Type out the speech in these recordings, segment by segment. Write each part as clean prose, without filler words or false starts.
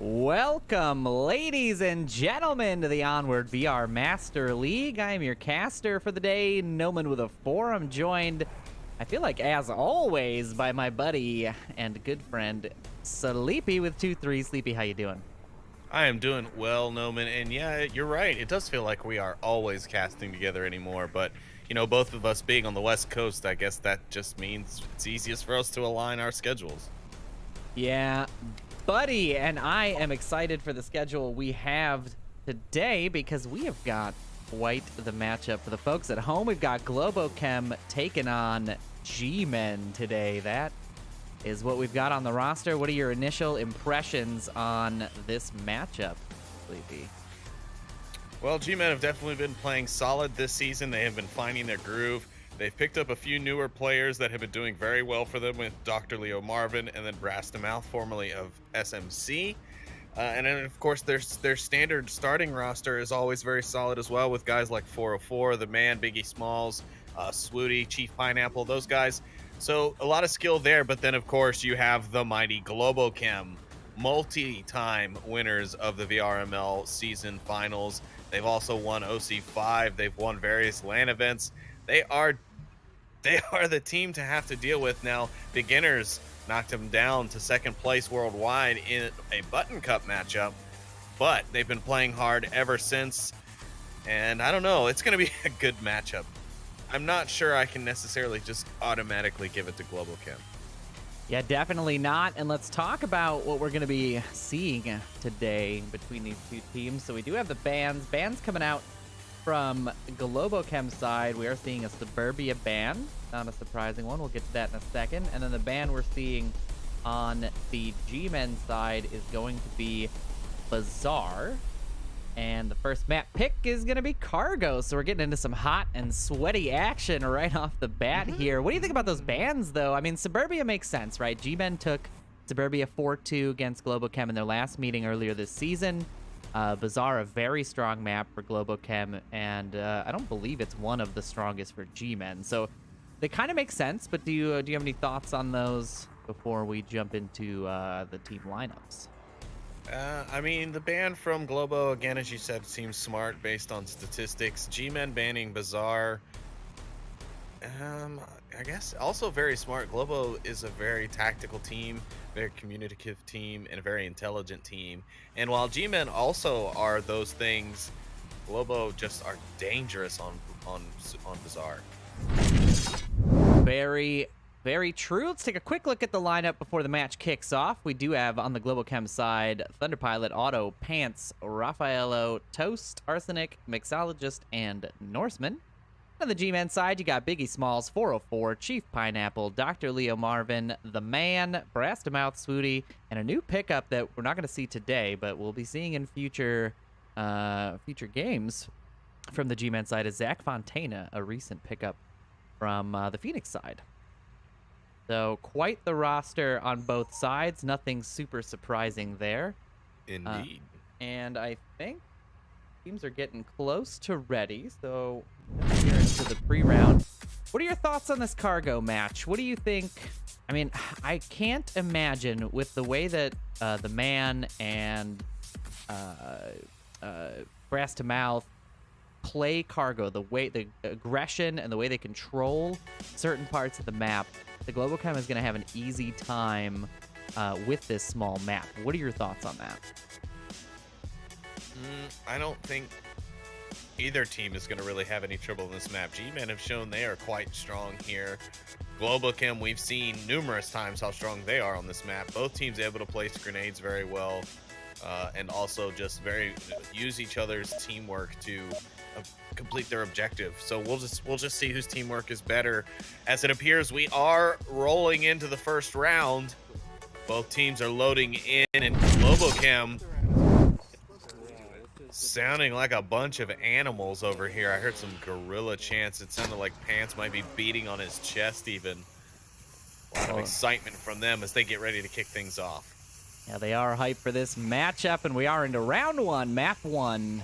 Welcome, ladies and gentlemen, to the Onward VR Master League. I am your caster for the day, Noman with a 4. I'm joined, I feel like as always, by my buddy and good friend, Sleepy with 2-3. Sleepy, how you doing? I am doing well, Noman, and yeah, you're right. It does feel like we are always casting together anymore, but, you know, both of us being on the West Coast, I guess that just means it's easiest for us to align our schedules. Yeah, buddy, and I am excited for the schedule we have today because we have got quite the matchup for the folks at home. We've got Globochem taking on Gmen today. That is what we've got on the roster. What are your initial impressions on this matchup, Sleepy? Well, G-Men have definitely been playing solid this season. They have been finding their groove. They've picked up a few newer players that have been doing very well for them with Dr. Leo Marvin and then Brastamouth, formerly of SMC. And then, of course, their standard starting roster is always very solid as well with guys like 404, The Man, Biggie Smalls, Swooty, Chief Pineapple, those guys. So a lot of skill there. But then, of course, you have the mighty Globochem, multi-time winners of the VRML season finals. They've also won OC5. They've won various LAN events. They are the team to have to deal with now. Beginners knocked them down to second place worldwide in a Button Cup matchup, but they've been playing hard ever since. And I don't know, it's going to be a good matchup. I'm not sure I can necessarily just automatically give it to Globochem. Yeah, definitely not. And let's talk about what we're going to be seeing today between these two teams. So we do have the bans. Bans coming out from Globochem side. We are seeing a Suburbia ban. Not a surprising one. We'll get to that in a second. And then the ban we're seeing on the Gmen side is going to be Bazaar. And the first map pick is going to be Cargo. So we're getting into some hot and sweaty action right off the bat here. What do you think about those bans, though? I mean, Suburbia makes sense, right? Gmen took Suburbia 4-2 against Globochem in their last meeting earlier this season. Bazaar, a very strong map for Globochem, and I don't believe it's one of the strongest for Gmen. So they kind of make sense, but do you have any thoughts on those before we jump into the team lineups? I mean, the ban from Globo, again, as you said, seems smart based on statistics. G-Men banning Bazaar, I guess also very smart. Globo is a very tactical team, very communicative team, and a very intelligent team. And while G-Men also are those things, Globo just are dangerous on Bazaar. Very true. Let's take a quick look at the lineup before the match kicks off. We do have on the Globochem side Thunderpilot, Otto, Pants, Raffaello, Toast, Arsenic, Mixologist, and Norseman. On the G-Men side, you got Biggie Smalls, 404, Chief Pineapple, Dr. Leo Marvin, The Man, Brastamouth, Swooty, and a new pickup that we're not going to see today, but we'll be seeing in future games from the G-Men side is Zach Fontana, a recent pickup from the Phoenix side. So quite the roster on both sides. Nothing super surprising there. Indeed. And I think teams are getting close to ready. So let's get into the pre-round. What are your thoughts on this Cargo match? What do you think? I mean, I can't imagine with the way that The Man and Brass to Mouth play Cargo, the aggression and the way they control certain parts of the map, the Globochem is going to have an easy time with this small map. What are your thoughts on that? I don't think either team is going to really have any trouble in this map. G-Men have shown they are quite strong here. Globochem, we've seen numerous times how strong they are on this map. Both teams able to place grenades very well, and also just use each other's teamwork to complete their objective. So we'll just see whose teamwork is better. As it appears, we are rolling into the first round. Both teams are loading in, and Globochem sounding like a bunch of animals over here. I heard some gorilla chants. It sounded like Pants might be beating on his chest even. A lot of excitement from them as they get ready to kick things off. Yeah, they are hyped for this matchup, and we are into round one, map one.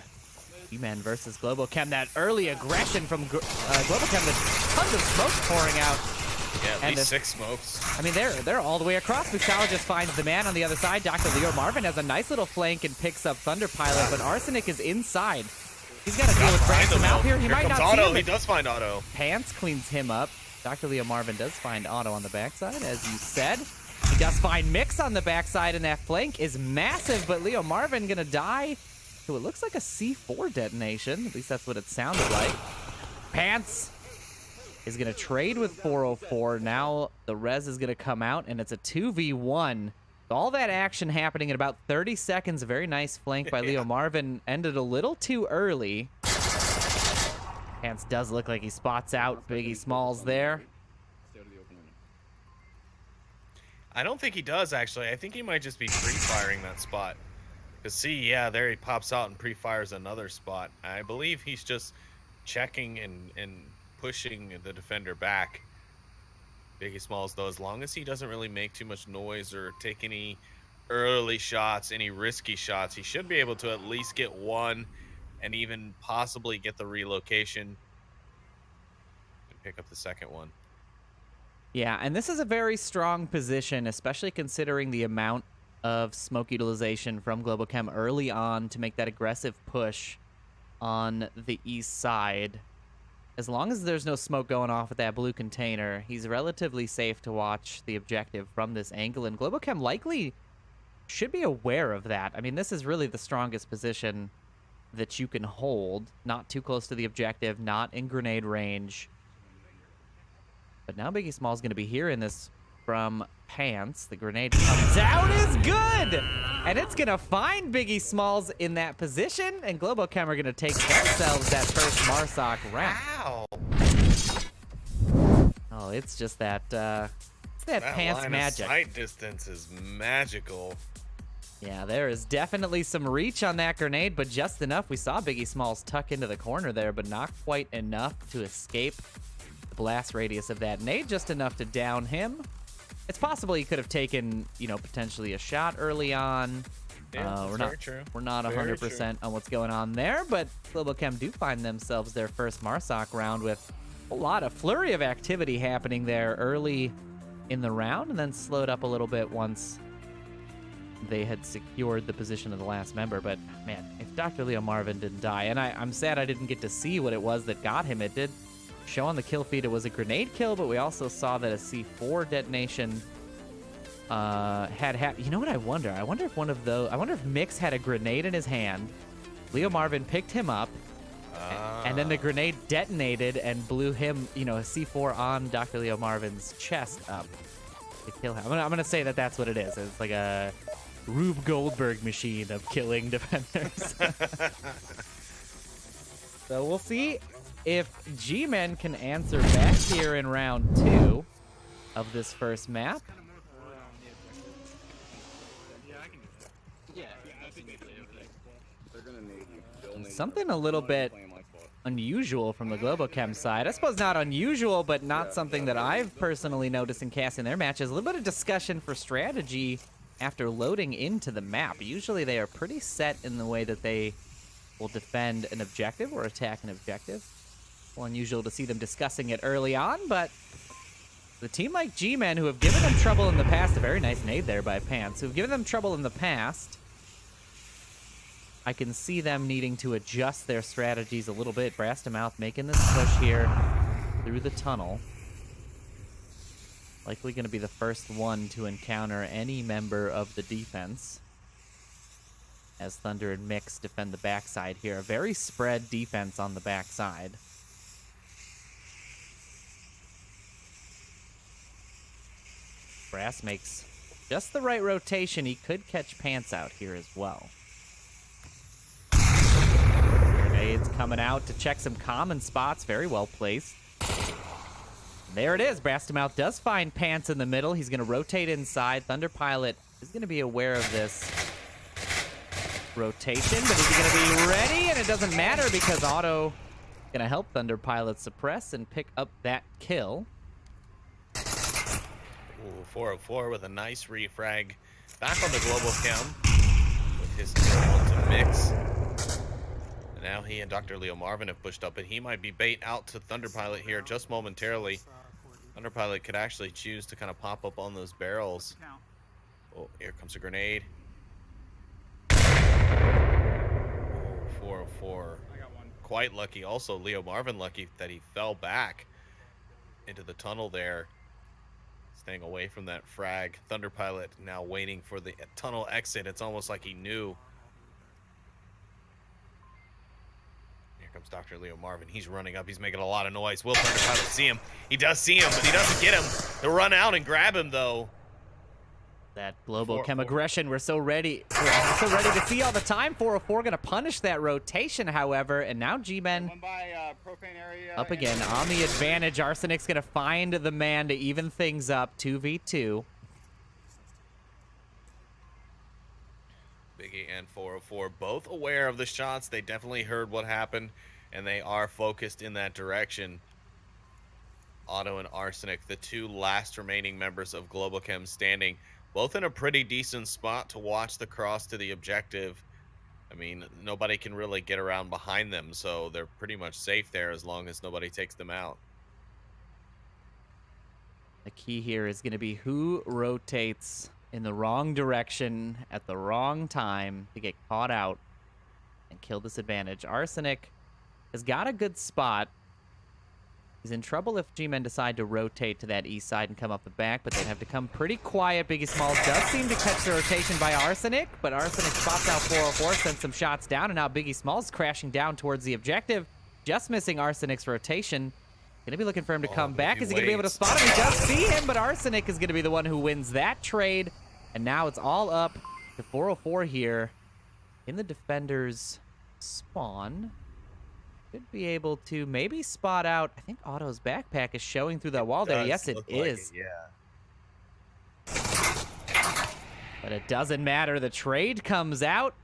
G-Men versus Globochem. That early aggression from Globochem, with tons of smoke pouring out. Yeah, at least 6 smokes. I mean, they're all the way across. Mixologist just finds The Man on the other side. Dr. Leo Marvin has a nice little flank and picks up Thunderpilot, but Arsenic is inside. He's got to deal with Brastam out here. He might not see him. He does find Otto. Pants cleans him up. Dr. Leo Marvin does find Otto on the backside, as you said. He does find Mix on the backside, and that flank is massive, but Leo Marvin going to die. So it looks like a C4 detonation. At least that's what it sounded like. Pants is going to trade with 404. Now the res is going to come out, and it's a 2v1. All that action happening in about 30 seconds. A very nice flank by Leo Marvin. Ended a little too early. Pants does look like he spots out Biggie Smalls there. I don't think he does, actually. I think he might just be free firing that spot. Cause see, yeah, there he pops out and pre-fires another spot. I believe he's just checking and pushing the defender back. Biggie Smalls, though, as long as he doesn't really make too much noise or take any early shots, any risky shots, he should be able to at least get one and even possibly get the relocation and pick up the second one. Yeah, and this is a very strong position, especially considering the amount of smoke utilization from Globochem early on to make that aggressive push on the east side. As long as there's no smoke going off at that blue container, he's relatively safe to watch the objective from this angle, and Globochem likely should be aware of that. I mean, this is really the strongest position that you can hold, not too close to the objective, not in grenade range. But now Biggie Small's going to be hearing this from Pants. The grenade comes out is good! And it's going to find Biggie Smalls in that position, and Globochem are going to take themselves that first Marsoc round. Wow! Oh, it's just that, it's that Pants line magic. Of sight distance is magical. Yeah, there is definitely some reach on that grenade, but just enough. We saw Biggie Smalls tuck into the corner there, but not quite enough to escape the blast radius of that nade, just enough to down him. It's possible he could have taken, you know, potentially a shot early on. Yeah, very true. We're not Very 100% on what's going on there, but Globochem do find themselves their first Marsoc round with a lot of flurry of activity happening there early in the round, and then slowed up a little bit once they had secured the position of the last member. But man, if Dr. Leo Marvin didn't die, and I'm sad I didn't get to see what it was that got him. It did show on the kill feed it was a grenade kill, but we also saw that a C4 detonation had happened. You know what I wonder? I wonder if Mix had a grenade in his hand. Leo Marvin picked him up, and then the grenade detonated and blew him, you know, a C4 on Dr. Leo Marvin's chest up to kill him. I'm gonna say that that's what it is. It's like a Rube Goldberg machine of killing defenders. So we'll see if Gmen can answer back here in round 2 of this first map. Something a little bit unusual from the Globochem side. I suppose not unusual, but not something that I've personally noticed in casting their matches. A little bit of discussion for strategy after loading into the map. Usually they are pretty set in the way that they will defend an objective or attack an objective. Well, unusual to see them discussing it early on, but the team like Gmen, who have given them trouble in the past, a very nice nade there by Pants, who have given them trouble in the past, I can see them needing to adjust their strategies a little bit. Brastamouth making this push here through the tunnel. Likely going to be the first one to encounter any member of the defense, as Thunder and Mix defend the backside here. A very spread defense on the backside. Brass makes just the right rotation. He could catch Pants out here as well. Grenades coming out to check some common spots. Very well placed. There it is. Brastamouth does find Pants in the middle. He's going to rotate inside. Thunder Pilot is going to be aware of this rotation, but is he going to be ready? And it doesn't matter because Auto going to help Thunder Pilot suppress and pick up that kill. Ooh, 404 with a nice refrag. Back on the Globochem with his kill to Mix. And now he and Dr. Leo Marvin have pushed up, and he might be bait out to Thunder Pilot here just momentarily. Thunder Pilot could actually choose to kind of pop up on those barrels. Oh, here comes a grenade. Oh, 404. Quite lucky. Also, Leo Marvin lucky that he fell back into the tunnel there, staying away from that frag. Thunder Pilot now waiting for the tunnel exit. It's almost like he knew. Here comes Dr. Leo Marvin. He's running up. He's making a lot of noise. Will Thunder Pilot see him? He does see him, but he doesn't get him. They'll run out and grab him, though. That Globochem aggression we're so ready to see all the time. 404 going to punish that rotation, however, and now Gmen up again on the advantage. Arsenic's going to find the man to even things up. 2v2. Biggie and 404 both aware of the shots. They definitely heard what happened, and they are focused in that direction. Otto and Arsenic, the two last remaining members of Globochem, standing both in a pretty decent spot to watch the cross to the objective. I mean, nobody can really get around behind them, so they're pretty much safe there as long as nobody takes them out. The key here is going to be who rotates in the wrong direction at the wrong time to get caught out and kill this advantage. Arsenic has got a good spot. He's in trouble if Gmen decide to rotate to that east side and come up the back, but they'd have to come pretty quiet. Biggie Smalls does seem to catch the rotation by Arsenic, but Arsenic spots out 404, sends some shots down, and now Biggie Smalls crashing down towards the objective, just missing Arsenic's rotation. Gonna be looking for him to come back. Is he gonna be able to spot him? He does see him, but Arsenic is gonna be the one who wins that trade. And now it's all up to 404 here in the defender's spawn. Should be able to maybe spot out. I think Otto's backpack is showing through that wall there. Yes, it is. Yeah. But it doesn't matter. The trade comes out.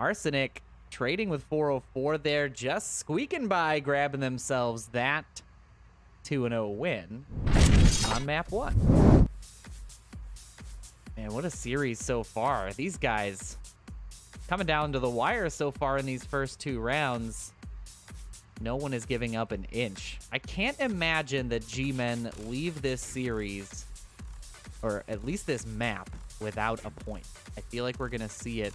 Arsenic trading with 404 there, just squeaking by, grabbing themselves that 2-0 win on map 1. Man, what a series so far. These guys coming down to the wire so far in these first 2 rounds. No one is giving up an inch. I can't imagine that Gmen leave this series, or at least this map, without a point. I feel like we're going to see it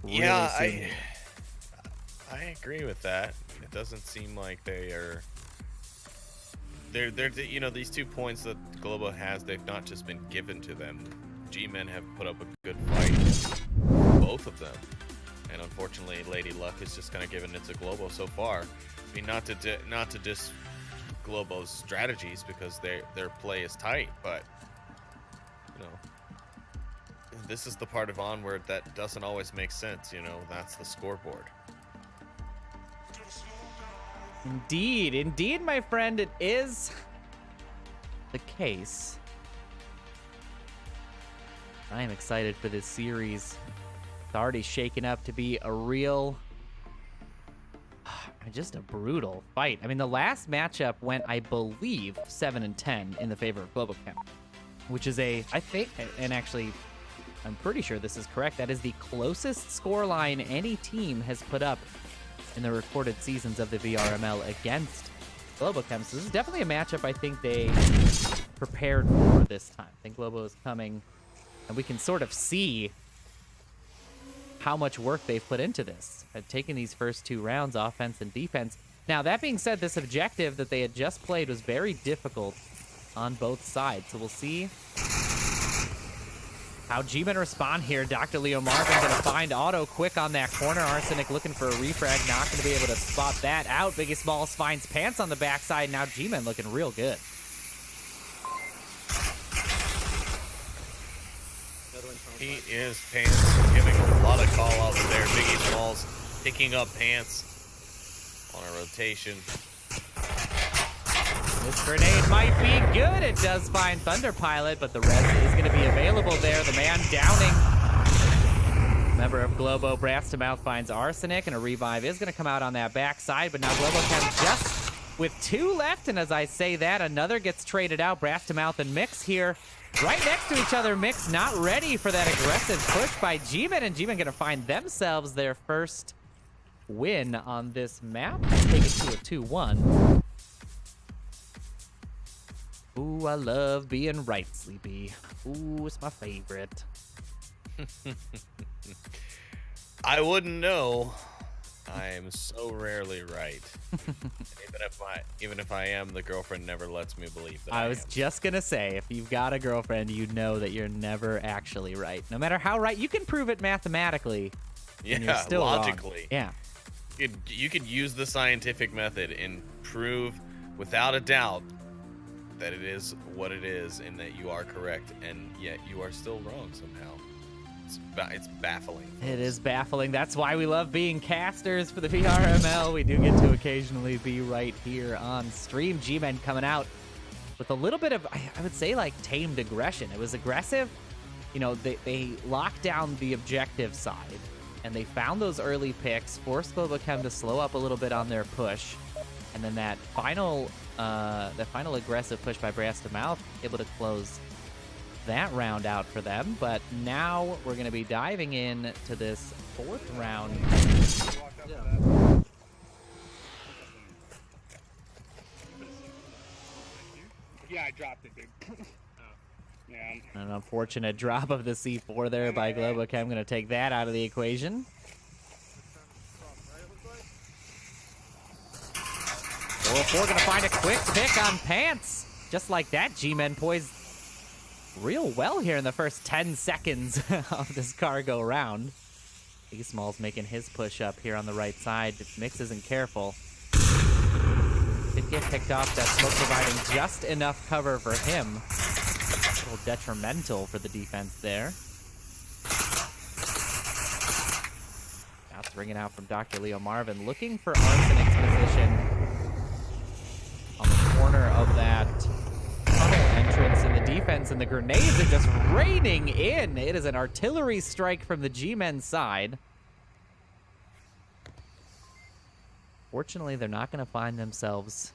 really soon. I agree with that. It doesn't seem like they are... They're you know, these 2 points that Globo has, they've not just been given to them. G-Men have put up a good fight, both of them. And unfortunately, Lady Luck is just kind of giving it to Globo so far. I mean, not to diss Globo's strategies, because their play is tight, but you know, this is the part of Onward that doesn't always make sense. You know, that's the scoreboard. Indeed, my friend, it is the case. I am excited for this series. It's already shaken up to be a real, just a brutal fight. I mean, the last matchup went, I believe, 7-10 in the favor of Globochem, which is I think, and actually, I'm pretty sure this is correct, that is the closest scoreline any team has put up in the recorded seasons of the VRML against Globochem. So this is definitely a matchup I think they prepared for this time. I think Globo is coming, and we can sort of see how much work they've put into this. Had taken these first 2 rounds, offense and defense. Now, that being said, this objective that they had just played was very difficult on both sides. So we'll see how Gmen respond here. Dr. Leo Marvin going to find Otto quick on that corner. Arsenic looking for a refrag, not going to be able to spot that out. Biggie Smalls finds Pants on the backside. Now Gmen looking real good. He is Pants, giving a lot of call outs there. Biggie Smalls picking up Pants on a rotation. This grenade might be good. It does find Thunder Pilot, but the res is going to be available there. The man downing. Member of Globo, Brass to Mouth, finds Arsenic, and a revive is going to come out on that backside, but now Globochem just with 2 left, and as I say that, another gets traded out. Brass to Mouth and Mix here right next to each other. Mix not ready for that aggressive push by Gmen, and Gmen going to find themselves their first win on this map. Take it to a 2-1. Ooh, I love being right, Sleepy. Ooh, it's my favorite. I wouldn't know. I am so rarely right. even if I am, the girlfriend never lets me believe that I was am. just gonna say, if you've got a girlfriend, you know that you're never actually right. No matter how right, you can prove it mathematically. Yeah, and you're still logically. Wrong. Yeah. You could use the scientific method and prove without a doubt that it is what it is and that you are correct, and yet you are still wrong somehow. It's baffling. It is baffling. That's why we love being casters for the VRML. We do get to occasionally be right here on stream. Gmen coming out with a little bit of, I would say, like tamed aggression. It was aggressive, you know, they locked down the objective side, and they found those early picks, forced Globochem to slow up a little bit on their push, and then that final aggressive push by Brass to Mouth, able to close that round out for them. But now we're going to be diving in to this fourth round. Yeah, I dropped it, dude. Yeah. An unfortunate drop of the C4 there by Globochem. Going to take that out of the equation. We're going to find a quick pick on Pants. Just like that, Gmen poised real well here in the first 10 seconds of this cargo round. Biggie Smalls making his push up here on the right side. If Mix isn't careful, did get picked off. That smoke providing just enough cover for him. A little detrimental for the defense there. Now it's ringing out from Dr. Leo Marvin, looking for Arsenic's position on the corner of that tunnel entrance, and the defense and the grenades are just raining in. It is an artillery strike from the G-Men side. Fortunately, they're not going to find themselves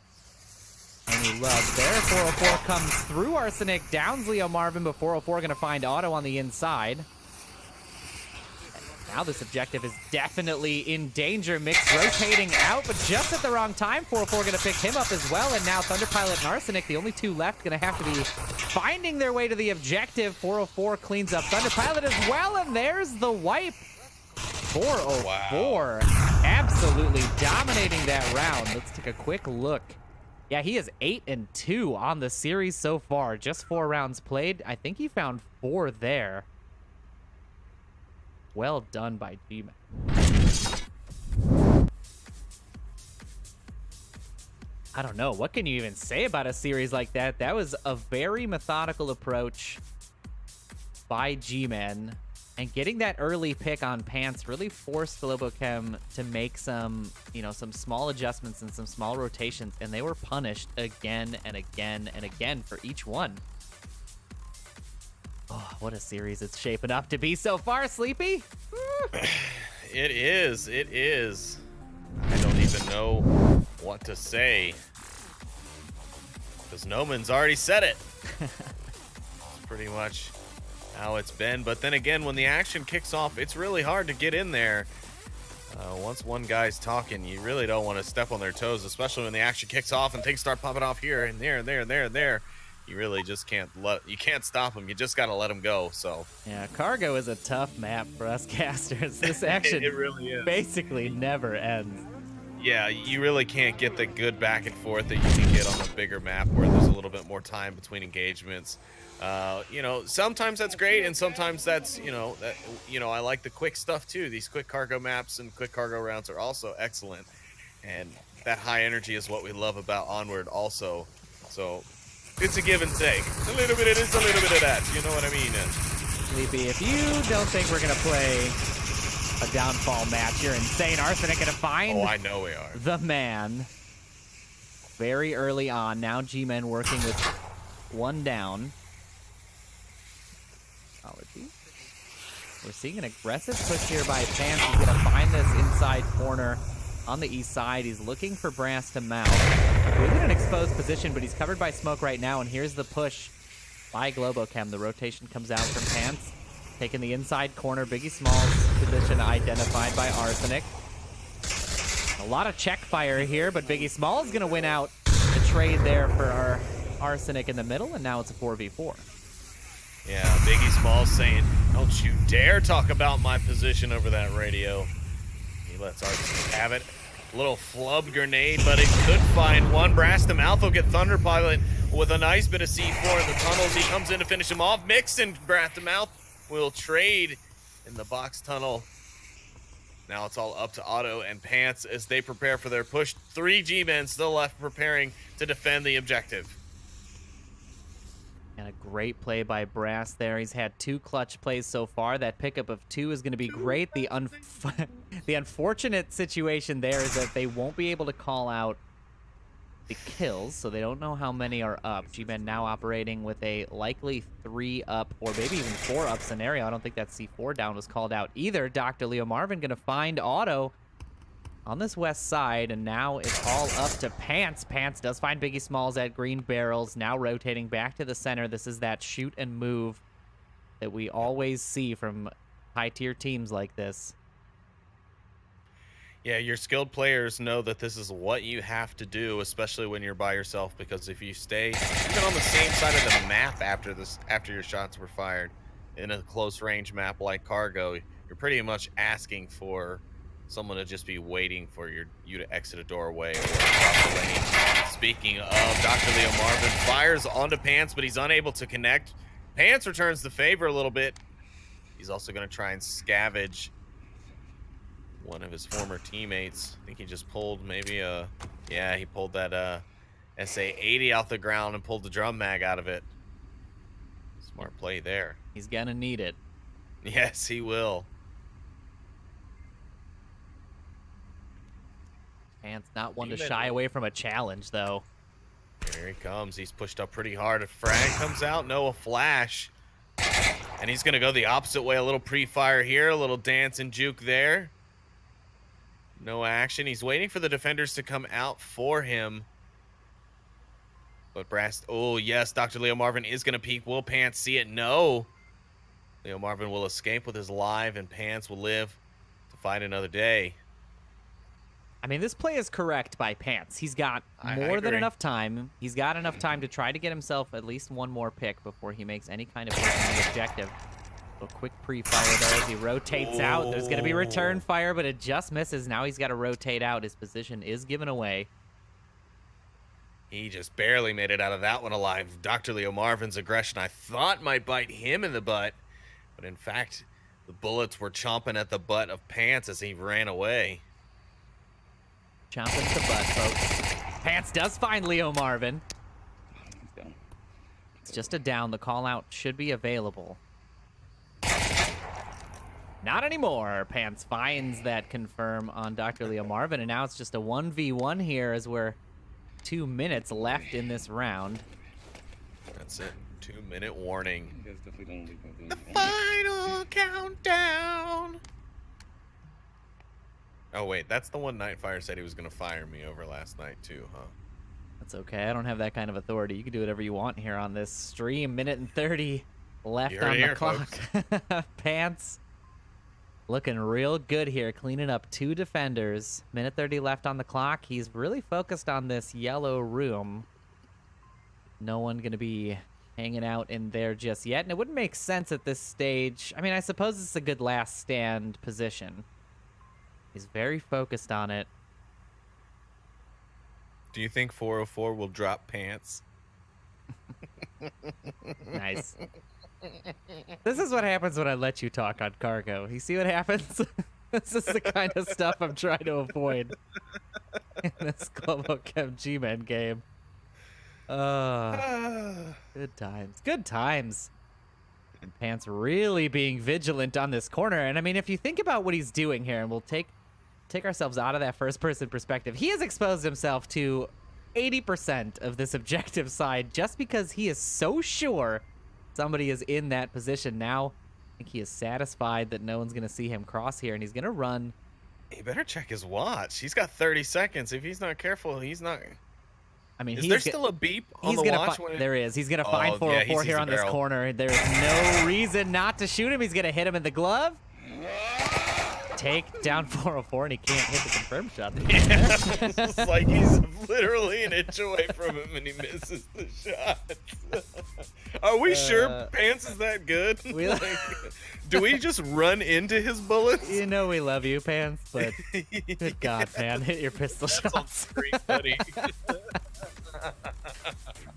any love there. 404 comes through Arsenic, downs Leo Marvin, but 404 going to find Auto on the inside. Now this objective is definitely in danger. Mix rotating out, but just at the wrong time. 404 going to pick him up as well, and now Thunderpilot and Arsenic, the only two left, going to have to be finding their way to the objective. 404 cleans up Thunderpilot as well, and there's the wipe. 404 absolutely dominating that round. Let's take a quick look. Yeah, he is 8-2 on the series so far. Just 4 rounds played. I think he found 4 there. Well done by Gmen. I don't know. What can you even say about a series like that? That was a very methodical approach by Gmen. And getting that early pick on Pants really forced Globochem to make some, you know, some small adjustments and some small rotations. And they were punished again and again and again for each one. Oh, what a series it's shaping up to be so far, Sleepy. It is. It is. I don't even know what to say, because Noman's already said it. It's pretty much how it's been. But then again, when the action kicks off, it's really hard to get in there. Once one guy's talking, you really don't want to step on their toes, especially when the action kicks off and things start popping off here and there and there and there and there. You really just can't stop them. You just got to let them go. So yeah, Cargo is a tough map for us casters. This action it really is. Basically never ends. Yeah, you really can't get the good back and forth that you can get on a bigger map where there's a little bit more time between engagements. You know, sometimes that's great, and sometimes that's, I like the quick stuff too. These quick cargo maps and quick cargo rounds are also excellent, and that high energy is what we love about Onward also. So it's a give and take. A little bit of this, a little bit of that. You know what I mean? Sleepy, if you don't think we're going to play a downfall match, you're insane. Arsenic going to find I know we are. The man very early on. Now G-Men working with one down. We're seeing an aggressive push here by Pants. He's going to find this inside corner on the east side. He's looking for Brass to mount. He's in an exposed position, but he's covered by smoke right now, and here's the push by Globochem. The rotation comes out from Pants, taking the inside corner. Biggie Smalls position identified by Arsenic. A lot of check fire here, but Biggie Smalls is going to win out the trade there for our Arsenic in the middle, and now it's a 4v4. Yeah, Biggie Smalls saying, "Don't you dare talk about my position over that radio." He lets Arsenic have it. A little flub grenade, but it could find one. Brass to Mouth will get Thunderpilot with a nice bit of C4 in the tunnels. He comes in to finish him off. Mix and Brass to Mouth will trade in the box tunnel. Now it's all up to Auto and Pants as they prepare for their push. 3 G-Men still left preparing to defend the objective. And a great play by Brass there. He's had 2 clutch plays so far. That pickup of 2 is going to be great. The unfortunate situation there is that they won't be able to call out the kills, so they don't know how many are up. Gmen now operating with a likely 3 up or maybe even 4 up scenario. I don't think that C4 down was called out either. Dr. Leo Marvin going to find Auto on this west side, and now it's all up to Pants. Pants does find Biggie Smalls at green barrels, now rotating back to the center. This is that shoot and move that we always see from high-tier teams like this. Yeah, your skilled players know that this is what you have to do, especially when you're by yourself, because if you stay even on the same side of the map after your shots were fired in a close range map like Cargo, you're pretty much asking for someone to just be waiting for you to exit a doorway or across the lane. Speaking of, Dr. Leo Marvin fires onto Pants, but he's unable to connect. Pants returns the favor a little bit. He's also going to try and scavenge one of his former teammates. I think he just pulled maybe he pulled that SA-80 off the ground and pulled the drum mag out of it. Smart play there. He's gonna need it. Yes, he will. Pants not one to shy away from a challenge, though. Here he comes. He's pushed up pretty hard. A frag comes out, no, a flash. And he's gonna go the opposite way. A little pre-fire here, a little dance and juke there. No action. He's waiting for the defenders to come out for him. But oh yes, Dr. Leo Marvin is going to peek. Will Pants see it? No. Leo Marvin will escape with his live, and Pants will live to fight another day. I mean, this play is correct by Pants. He's got more than enough time. He's got enough time to try to get himself at least one more pick before he makes any kind of personal objective. A quick pre-fire there as he rotates out. There's going to be return fire, but it just misses. Now he's got to rotate out. His position is given away. He just barely made it out of that one alive. Dr. Leo Marvin's aggression, I thought, might bite him in the butt. But in fact, the bullets were chomping at the butt of Pants as he ran away. Chomping at the butt, folks. Pants does find Leo Marvin. It's just a down. The call-out should be available. Not anymore. Pants finds that confirm on Dr. Leo Marvin, and now it's just a 1v1 here as we're 2 minutes left in this round. That's it. 2-minute warning. The final countdown. Oh, wait. That's the one Nightfire said he was going to fire me over last night, too, huh? That's okay. I don't have that kind of authority. You can do whatever you want here on this stream. 1:30 left on the clock. Pants looking real good here, cleaning up 2 defenders. 1:30 left on the clock. He's really focused on this yellow room. No one going to be hanging out in there just yet, and it wouldn't make sense at this stage. I mean, I suppose it's a good last stand position. He's very focused on it. Do you think 404 will drop Pants? Nice. This is what happens when I let you talk on Cargo. You see what happens? This is the kind of stuff I'm trying to avoid in this Globochem Gmen game. Good times. Good times. And Pants really being vigilant on this corner. And I mean, if you think about what he's doing here, and we'll take ourselves out of that first-person perspective, he has exposed himself to 80% of this objective side just because he is so sure somebody is in that position. Now, I think he is satisfied that no one's going to see him cross here, and he's going to run. He better check his watch. He's got 30 seconds. If he's not careful, he's not... I mean, is there still a beep on the watch? There is. He's going to find 404 here on this corner. There's no reason not to shoot him. He's going to hit him in the glove. Take down 404, and he can't hit the confirm shot. Yeah, it's like he's literally an inch away from him, and he misses the shot. Are we sure Pants is that good? Do we just run into his bullets? You know we love you, Pants, but good God, man, hit your pistol shots. Great, buddy.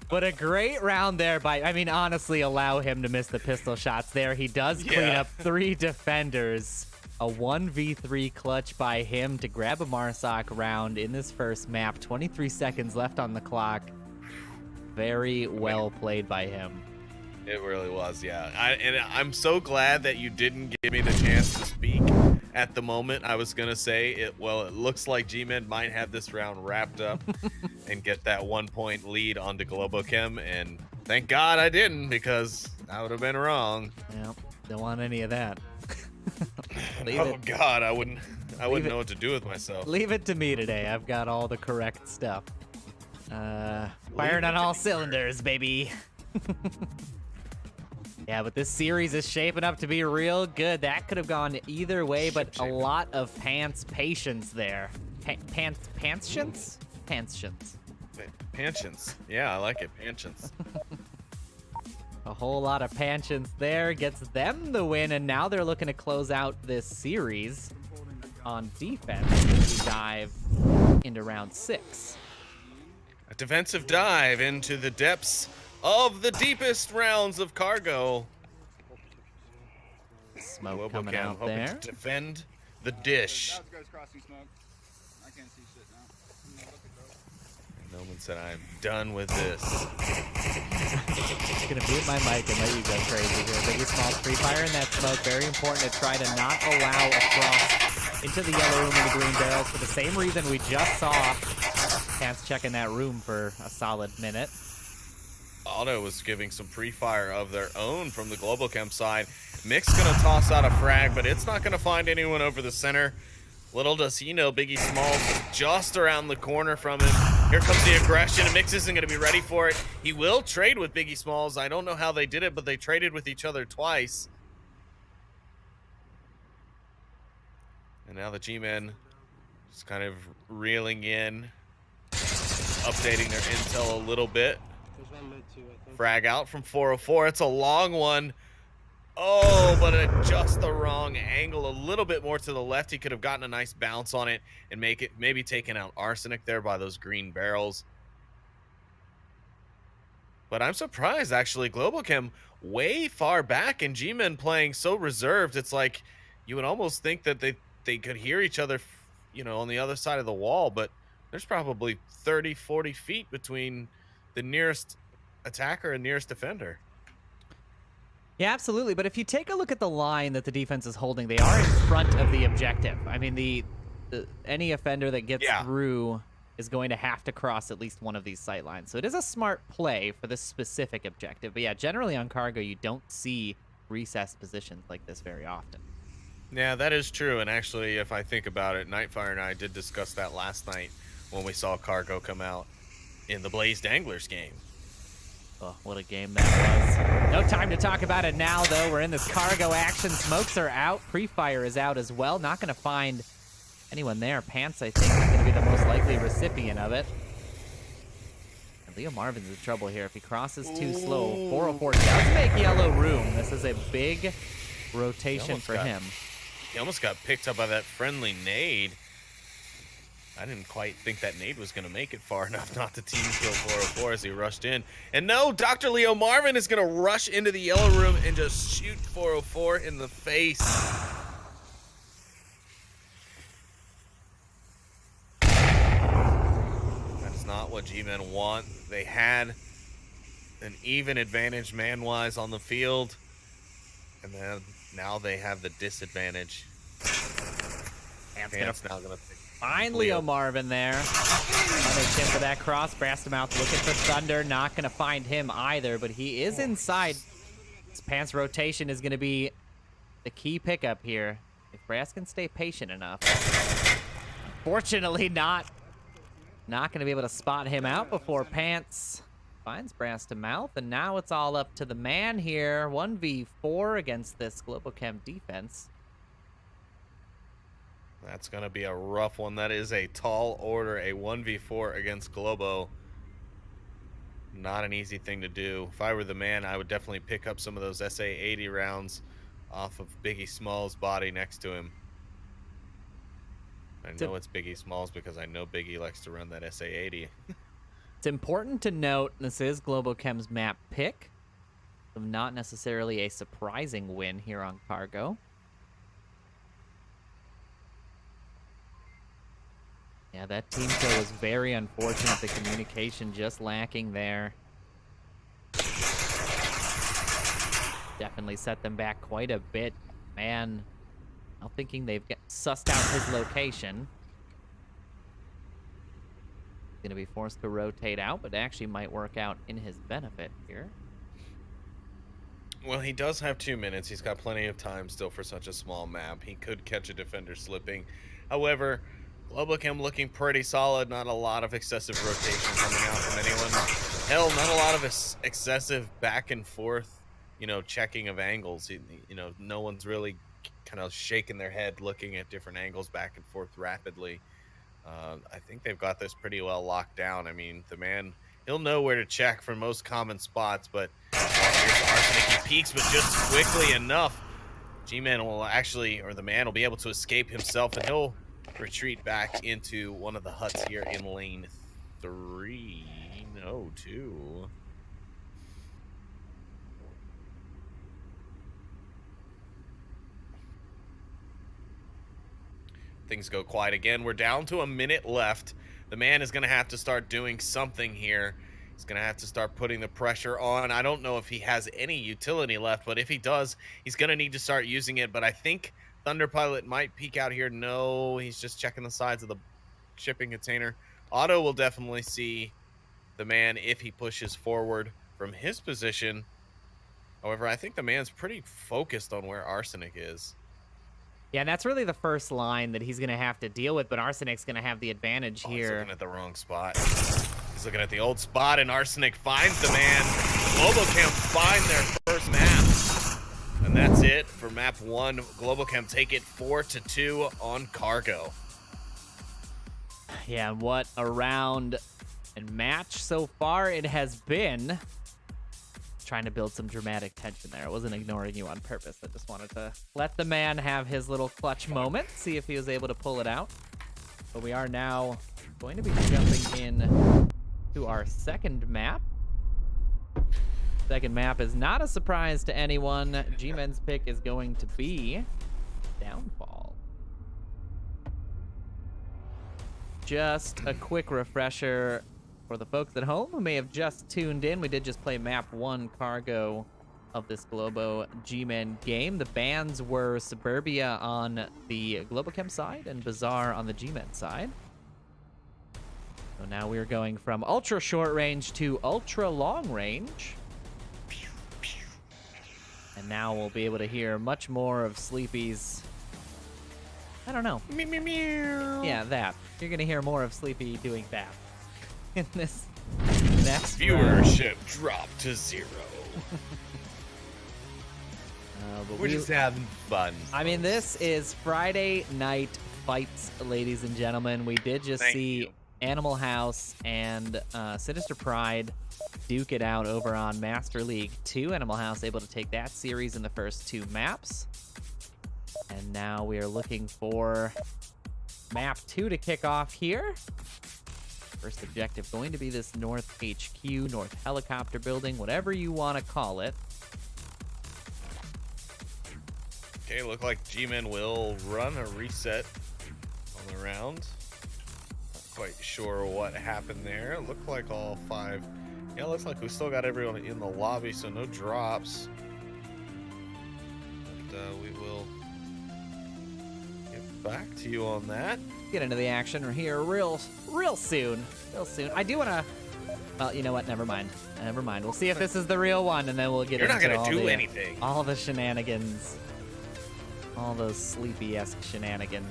But a great round there by, I mean, honestly, allow him to miss the pistol shots there. He does clean up 3 defenders. A 1v3 clutch by him to grab a Marsoc round in this first map. 23 seconds left on the clock. Very well played by him. It really was, yeah. I'm so glad that you didn't give me the chance to speak at the moment. I was gonna say it. Well, it looks like Gmen might have this round wrapped up and get that 1-point lead onto Globochem, and thank God I didn't, because I would have been wrong. Yep, don't want any of that. Oh God, I wouldn't know what to do with myself. Leave it to me today. I've got all the correct stuff. Firing on all cylinders, baby. Yeah, but this series is shaping up to be real good. That could have gone either way, but a lot of patience there. Patience? Patience. Yeah, I like it. Patience. A whole lot of patience there gets them the win, and now they're looking to close out this series on defense as we dive into round 6. A defensive dive into the depths of the deepest rounds of cargo. Smoke coming out hoping there. to defend the dish. Noman said, "I'm done with this." Just gonna mute my mic and let you go crazy here. Biggie Smalls free fire in that smoke. Very important to try to not allow a cross into the yellow room and the green barrels for the same reason we just saw Pants checking that room for a solid minute. Auto was giving some pre-fire of their own from the Globochem side. Mick's gonna toss out a frag, but it's not gonna find anyone over the center. Little does he know, Biggie Smalls is just around the corner from him. Here comes the aggression, and Mix isn't gonna be ready for it. He will trade with Biggie Smalls. I don't know how they did it, but they traded with each other twice. And now the G-Men just kind of reeling in, updating their intel a little bit. Frag out from 404. It's a long one. Oh, but at just the wrong angle. A little bit more to the left. He could have gotten a nice bounce on it and make it maybe taken out Arsenic there by those green barrels. But I'm surprised, actually. Globochem way far back, and G-Men playing so reserved. It's like you would almost think that they could hear each other, you know, on the other side of the wall, but there's probably 30, 40 feet between the nearest attacker and nearest defender. Yeah, absolutely. But if you take a look at the line that the defense is holding, they are in front of the objective. I mean, any offender that gets through is going to have to cross at least one of these sight lines. So it is a smart play for this specific objective. But yeah, generally on cargo, you don't see recessed positions like this very often. Yeah, that is true. And actually, if I think about it, Nightfire and I did discuss that last night when we saw cargo come out in the Blazed Anglers game. Oh, what a game that was. No time to talk about it now, though. We're in this cargo action. Smokes are out. Pre-fire is out as well. Not going to find anyone there. Pants, I think, is going to be the most likely recipient of it. And Leo Marvin's in trouble here. If he crosses too slow, 404 does make yellow room. This is a big rotation for him. He almost got picked up by that friendly nade. I didn't quite think that nade was going to make it far enough not to team kill 404 as he rushed in. And no, Dr. Leo Marvin is going to rush into the yellow room and just shoot 404 in the face. That is not what G-Men want. They had an even advantage man-wise on the field. And then now they have the disadvantage. Pants now going to find Leo Marvin there. Punish him for that cross. Brastamouth looking for Thunder. Not going to find him either, but he is inside. This Pants rotation is going to be the key pickup here. If Brass can stay patient enough. Unfortunately, not going to be able to spot him out before Pants finds Brastamouth, and now it's all up to the man here. 1v4 against this Globochem defense. That's going to be a rough one. That is a tall order, a 1v4 against Globo. Not an easy thing to do. If I were the man, I would definitely pick up some of those SA-80 rounds off of Biggie Smalls' body next to him. I know it's Biggie Smalls because I know Biggie likes to run that SA-80. It's important to note this is Globochem's map pick. So not necessarily a surprising win here on cargo. Yeah, that team kill was very unfortunate. The communication just lacking there. Definitely set them back quite a bit. Man, Now thinking they've sussed out his location. Going to be forced to rotate out, but it actually might work out in his benefit here. Well, he does have 2 minutes. He's got plenty of time still for such a small map. He could catch a defender slipping. However, Globochem looking pretty solid. Not a lot of excessive rotation coming out from anyone. Hell, not a lot of excessive back and forth, checking of angles. No one's really kind of shaking their head looking at different angles back and forth rapidly. I think they've got this pretty well locked down. I mean, the man, he'll know where to check for most common spots, but here's Arsenic. He peeks, but just quickly enough, Gmen will actually, or the man will be able to escape himself, and he'll retreat back into one of the huts here in lane 3. No, 2. Things go quiet again. We're down to a minute left. The man is going to have to start doing something here. He's going to have to start putting the pressure on. I don't know if he has any utility left, but if he does, he's going to need to start using it. But I think Thunder Pilot might peek out here. No, he's just checking the sides of the shipping container. Otto will definitely see the man if he pushes forward from his position. However, I think the man's pretty focused on where Arsenic is. Yeah, and that's really the first line that he's going to have to deal with, but Arsenic's going to have the advantage here. He's looking at the wrong spot. He's looking at the old spot, and Arsenic finds the man. Globochem find their first map. And that's it for map 1. Globochem take it 4-2 on Cargo. Yeah, what a round and match so far it has been. Trying to build some dramatic tension there. I wasn't ignoring you on purpose. I just wanted to let the man have his little clutch moment, see if he was able to pull it out. But we are now going to be jumping in to our second map. Second map is not a surprise to anyone. Gmen's pick is going to be Downfall. Just a quick refresher for the folks at home who may have just tuned in. We did just play map 1 Cargo of this Globo Gmen game. The bans were Suburbia on the Globochem side and Bazaar on the Gmen side. So now we're going from ultra short range to ultra long range. And now we'll be able to hear much more of Sleepy's, I don't know. Meow, meow, meow. Yeah, that. You're going to hear more of Sleepy doing that in this next Viewership dropped to 0. But We're just having fun. I mean, this is Friday night fights, ladies and gentlemen. We did just see Animal House and Sinister Pride duke it out over on Master League 2. Animal House able to take that series in the first 2 maps. And now we are looking for map 2 to kick off here. First objective going to be this North HQ, North Helicopter Building, whatever you want to call it. Okay, look like Gmen will run a reset on the round. Not quite sure what happened there. Looked like all 5. Yeah, looks like we still got everyone in the lobby, so no drops. But we will get back to you on that. Get into the action here real soon. I do want to. Well, you know what? Never mind. We'll see if this is the real one, and then we'll get. You're not into gonna do anything. All the shenanigans. All those Sleepy-esque shenanigans.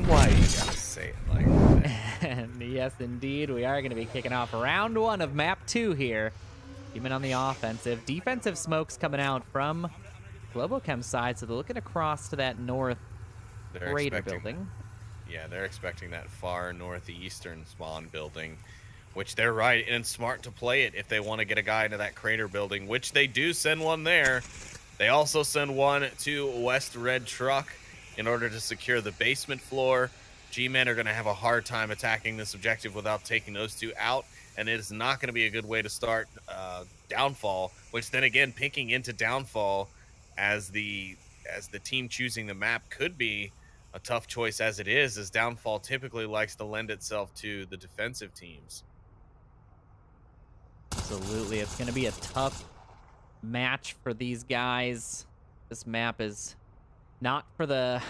Why you gotta say it like that? And yes, indeed, we are going to be kicking off round 1 of map 2 here. Even on the offensive. Defensive smokes coming out from Globochem side, so they're looking across to that north crater building. Yeah, they're expecting that far northeastern spawn building, which they're right and smart to play it if they want to get a guy into that crater building, which they do send one there. They also send one to West Red Truck in order to secure the basement floor. G-Men are going to have a hard time attacking this objective without taking those 2 out, and it is not going to be a good way to start Downfall, which then again, picking into Downfall as the team choosing the map could be a tough choice as it is, as Downfall typically likes to lend itself to the defensive teams. Absolutely. It's going to be a tough match for these guys. This map is not for the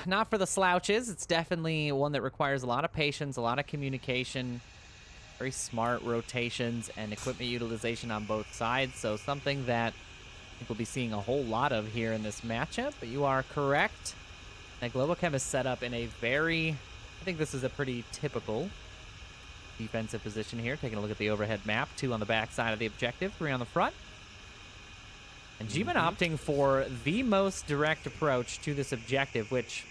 slouches. It's definitely one that requires a lot of patience, a lot of communication, very smart rotations and equipment utilization on both sides. So something that I think we'll be seeing a whole lot of here in this matchup. But you are correct. That Globochem is set up in a very, I think this is a pretty typical defensive position here. Taking a look at the overhead map. 2 on the back side of the objective, 3 on the front. And Gmen opting for the most direct approach to this objective, which,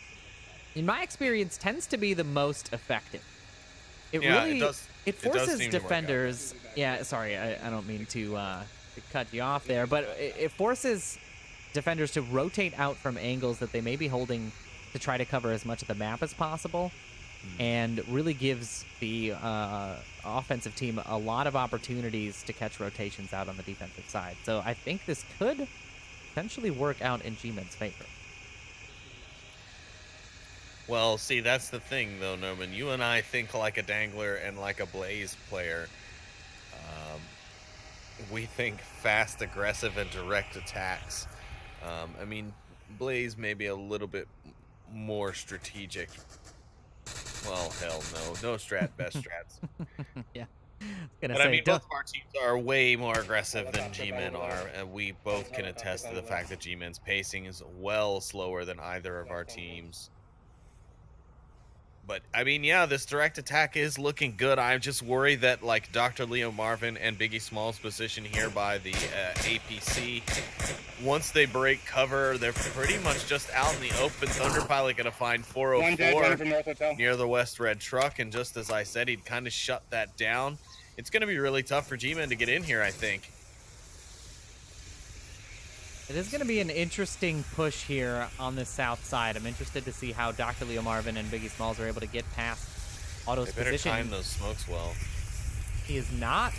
in my experience, tends to be the most effective. It forces defenders. Yeah, sorry, I don't mean to cut you off there, but it forces defenders to rotate out from angles that they may be holding to try to cover as much of the map as possible, and really gives the offensive team a lot of opportunities to catch rotations out on the defensive side. So I think this could potentially work out in Gmen's favor. Well, see, that's the thing, though, Norman. You and I think like a Dangler and like a Blaze player. We think fast, aggressive, and direct attacks. I mean, Blaze may be a little bit more strategic. Well, hell no. No strat, best strats. Yeah. But I mean, both of our teams are way more aggressive than Gmen are, and we both can attest to the fact that Gmen's pacing is well slower than either of our teams. But, I mean, yeah, this direct attack is looking good. I'm just worried that, like, Dr. Leo Marvin and Biggie Small's position here by the APC, once they break cover, they're pretty much just out in the open. Thunderpilot going to find 404 near the West Red truck, and just as I said, he'd kind of shut that down. It's going to be really tough for Gmen to get in here, I think. It is going to be an interesting push here on the south side. I'm interested to see how Dr. Leo Marvin and Biggie Smalls are able to get past Otto's they better position. time those smokes well. He is not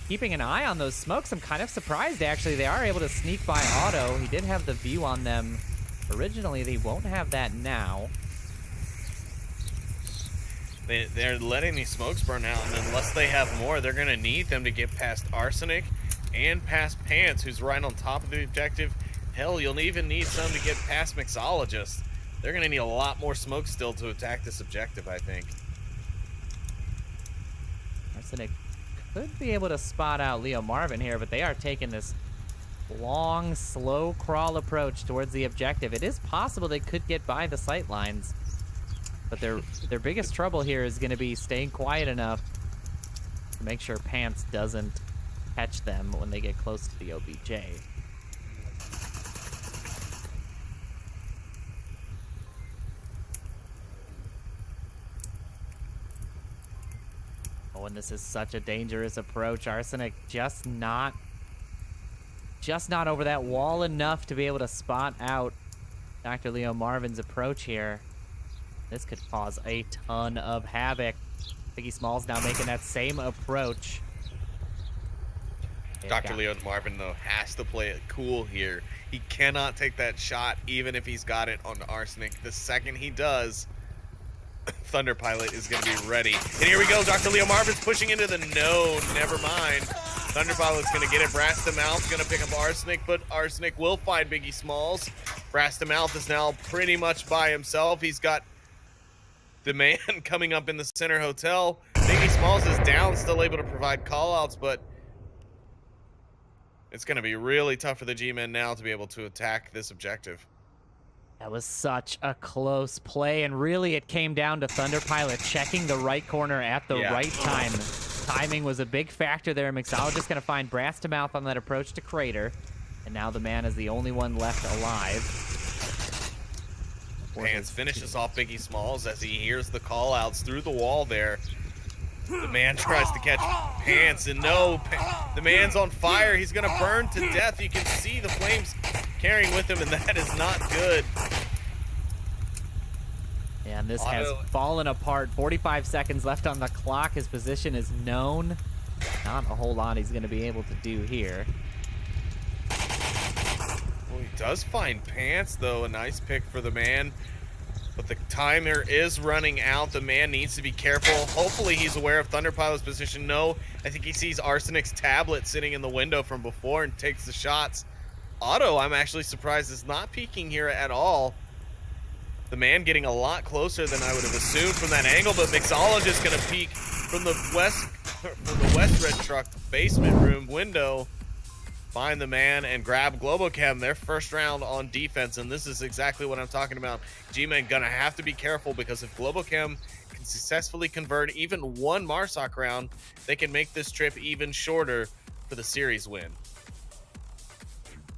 keeping an eye on those smokes. I'm kind of surprised, actually. They are able to sneak by Otto. He did have the view on them originally. They won't have that now. They're letting these smokes burn out, and unless they have more, they're going to need them to get past Arsenic and past Pants, who's right on top of the objective. Hell, you'll even need some to get past Mixologist. They're going to need a lot more smoke still to attack this objective, I think. Arsenic could be able to spot out Leo Marvin here, but they are taking this long, slow crawl approach towards the objective. It is possible they could get by the sight lines, but their biggest trouble here is going to be staying quiet enough to make sure Pants doesn't catch them when they get close to the OBJ. Oh, and this is such a dangerous approach. Arsenic just not over that wall enough to be able to spot out Dr. Leo Marvin's approach here. This could cause a ton of havoc. Biggie Smalls now making that same approach. Dr. Leo Marvin, though, has to play it cool here. He cannot take that shot, even if he's got it on Arsenic. The second he does, Thunderpilot is going to be ready. And here we go. Dr. Leo Marvin's pushing into the no. Never mind. Thunderpilot's going to get it. Brass to Mouth going to pick up Arsenic, but Arsenic will find Biggie Smalls. Brass to Mouth is now pretty much by himself. He's got the man coming up in the center hotel. Biggie Smalls is down, still able to provide callouts, but it's going to be really tough for the G-Men now to be able to attack this objective. That was such a close play, and really it came down to Thunderpilot checking the right corner at the right time. Timing was a big factor there. Mixologist going to find Brass to Mouth on that approach to Crater, and now the man is the only one left alive. Pants finishes off Biggie Smalls as he hears the call-outs through the wall there. The man tries to catch Pants, and no, the man's on fire. He's going to burn to death. You can see the flames carrying with him, and that is not good. Yeah, and this has fallen apart. 45 seconds left on the clock. His position is known. Not a whole lot he's going to be able to do here. Well, he does find Pants, though. A nice pick for the man. But the timer is running out. The man needs to be careful. Hopefully he's aware of Thunderpilot's position. No, I think he sees Arsenic's tablet sitting in the window from before and takes the shots. Otto, I'm actually surprised, is not peeking here at all. The man getting a lot closer than I would have assumed from that angle, but Mixologist going to peek from the West Red Truck basement room window, find the man and grab Globochem, their first round on defense, and this is exactly what I'm talking about. Gmen going to have to be careful, because if Globochem can successfully convert even one Marsoc round, they can make this trip even shorter for the series win.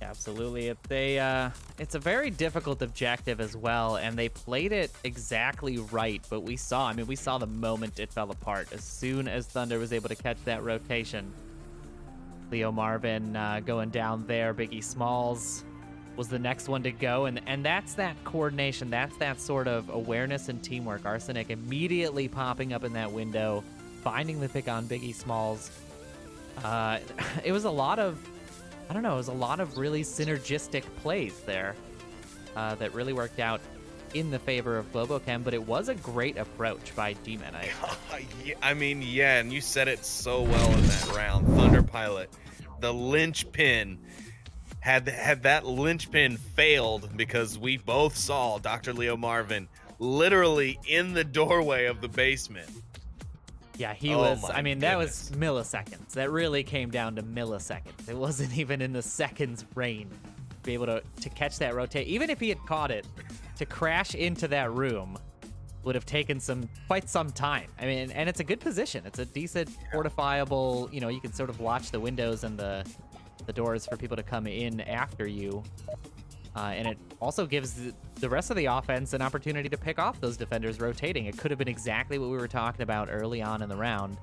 Absolutely. It's a very difficult objective as well, and they played it exactly right, but we saw the moment it fell apart. As soon as Thunder was able to catch that rotation, Leo Marvin going down there, Biggie Smalls was the next one to go, and that's that coordination, that's that sort of awareness and teamwork. Arsenic immediately popping up in that window, finding the pick on Biggie Smalls. It was a lot of really synergistic plays there that really worked out in the favor of Globochem, but it was a great approach by Gmen. Yeah, and you said it so well in that round. Thunder Pilot, the linchpin, had that linchpin failed, because we both saw Dr. Leo Marvin literally in the doorway of the basement. Yeah, he was. I mean, that was milliseconds. That really came down to milliseconds. It wasn't even in the seconds range to be able to catch that rotate. Even if he had caught it, to crash into that room would have taken quite some time. I mean, and it's a good position. It's a decent fortifiable, you can sort of watch the windows and the doors for people to come in after you. And it also gives the rest of the offense an opportunity to pick off those defenders rotating. It could have been exactly what we were talking about early on in the round,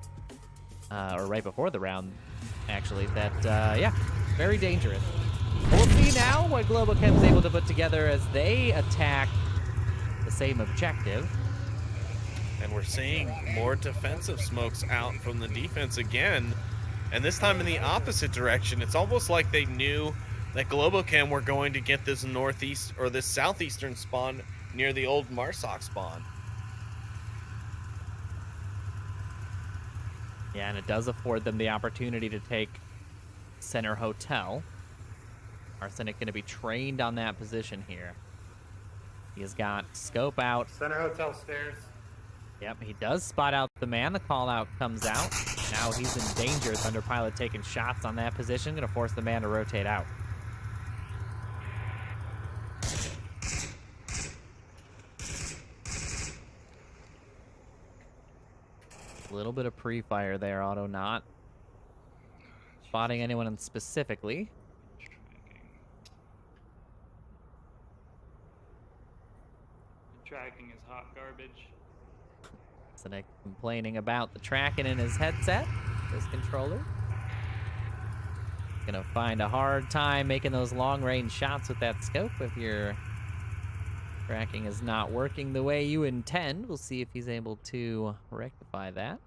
or right before the round, actually. That, very dangerous. We'll see now what Globochem is able to put together as they attack the same objective. And we're seeing more defensive smokes out from the defense again, and this time in the opposite direction. It's almost like they knew that Globochem were going to get this northeast or this southeastern spawn near the old Marsoc spawn. Yeah, and it does afford them the opportunity to take Center Hotel. Arsenic going to be trained on that position here. He has got scope out. Center Hotel stairs. Yep, he does spot out the man. The call out comes out. Now he's in danger. Thunder Pilot taking shots on that position. Going to force the man to rotate out. A little bit of pre-fire there, Otto not spotting anyone specifically. Tracking is hot garbage. Arsenic complaining about the tracking in his headset, his controller. Gonna find a hard time making those long-range shots with that scope if your tracking is not working the way you intend. We'll see if he's able to rectify that.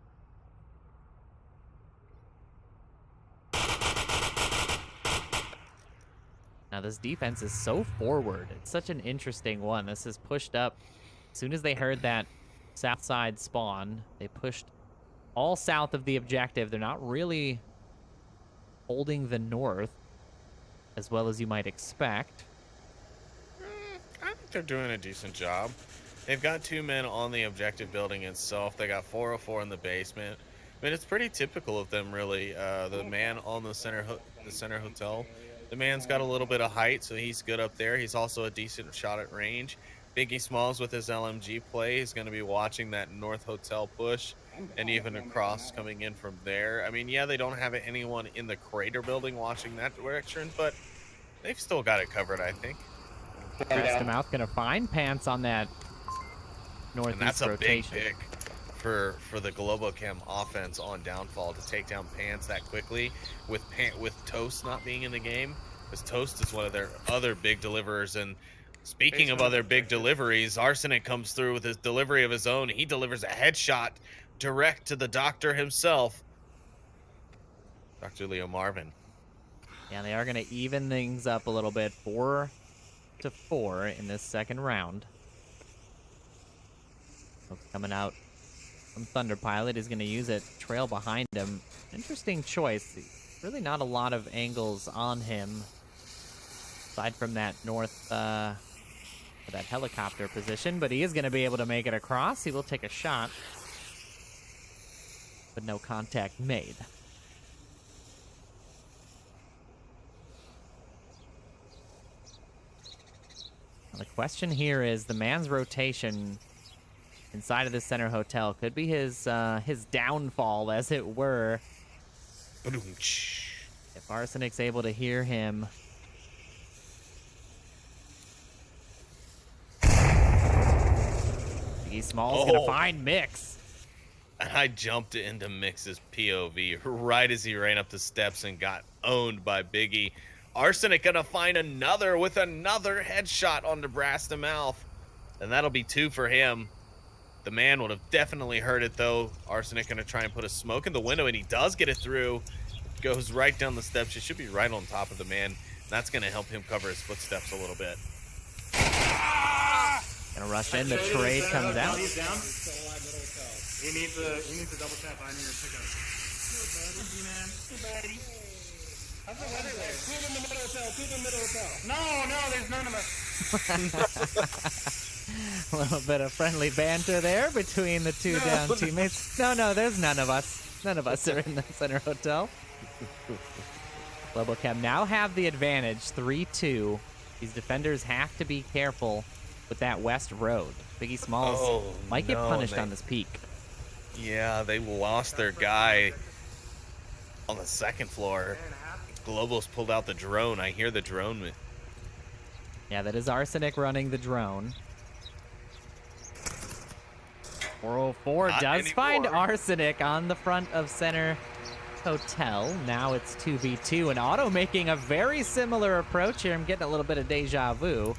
Now this defense is so forward. It's such an interesting one. This is pushed up. As soon as they heard that south side spawn, they pushed all south of the objective. They're not really holding the north as well as you might expect. I think they're doing a decent job. They've got 2 men on the objective building itself. They got 404 in the basement. I mean, it's pretty typical of them, really. The man on the center hotel. The man's got a little bit of height, so he's good up there. He's also a decent shot at range. Biggie Smalls with his LMG play is going to be watching that North Hotel push and even across coming in from there. I mean, yeah, they don't have anyone in the crater building watching that direction, but they've still got it covered, I think. Crest Mouth going to find Pants on that northeast and that's a rotation. big pick for the Globochem offense on downfall to take down Pants that quickly with Toast not being in the game, because Toast is one of their other big deliverers. And speaking of other big deliveries, Arsenic comes through with his delivery of his own. He delivers a headshot direct to the doctor himself, Dr. Leo Marvin. Yeah, they are going to even things up a little bit, 4-4 in this second round. Folks coming out from Thunder Pilot is going to use it. Trail behind him. Interesting choice. Really not a lot of angles on him. aside from that north, that helicopter position, but he is going to be able to make it across. He will take a shot, but no contact made. Now, the question here is the man's rotation inside of the center hotel could be his downfall, as it were. If Arsenic's able to hear him. Biggie Small's gonna find Mix. I jumped into Mix's POV right as he ran up the steps and got owned by Biggie. Arsenic gonna find another with another headshot on Nebraska mouth. And that'll be 2 for him. The man would have definitely heard it though. Arsenic gonna try and put a smoke in the window, and he does get it through. Goes right down the steps. It should be right on top of the man. That's gonna help him cover his footsteps a little bit. Gonna rush in, the trade comes out. He's down. He needs a double tap on your pickup. How's the weather there? Poop in the middle hotel. Poop in the middle hotel. No, there's none of us. A little bit of friendly banter there between the two down teammates. No, there's none of us. None of us are in the center hotel. Globochem now have the advantage, 3-2. These defenders have to be careful with that west road. Biggie Smalls might get punished on this peak. Yeah, they lost their guy on the second floor. Globo's pulled out the drone. I hear the drone. Yeah, that is Arsenic running the drone. 404 does find Arsenic on the front of center hotel. Now it's 2v2, and Otto making a very similar approach here. I'm getting a little bit of deja vu.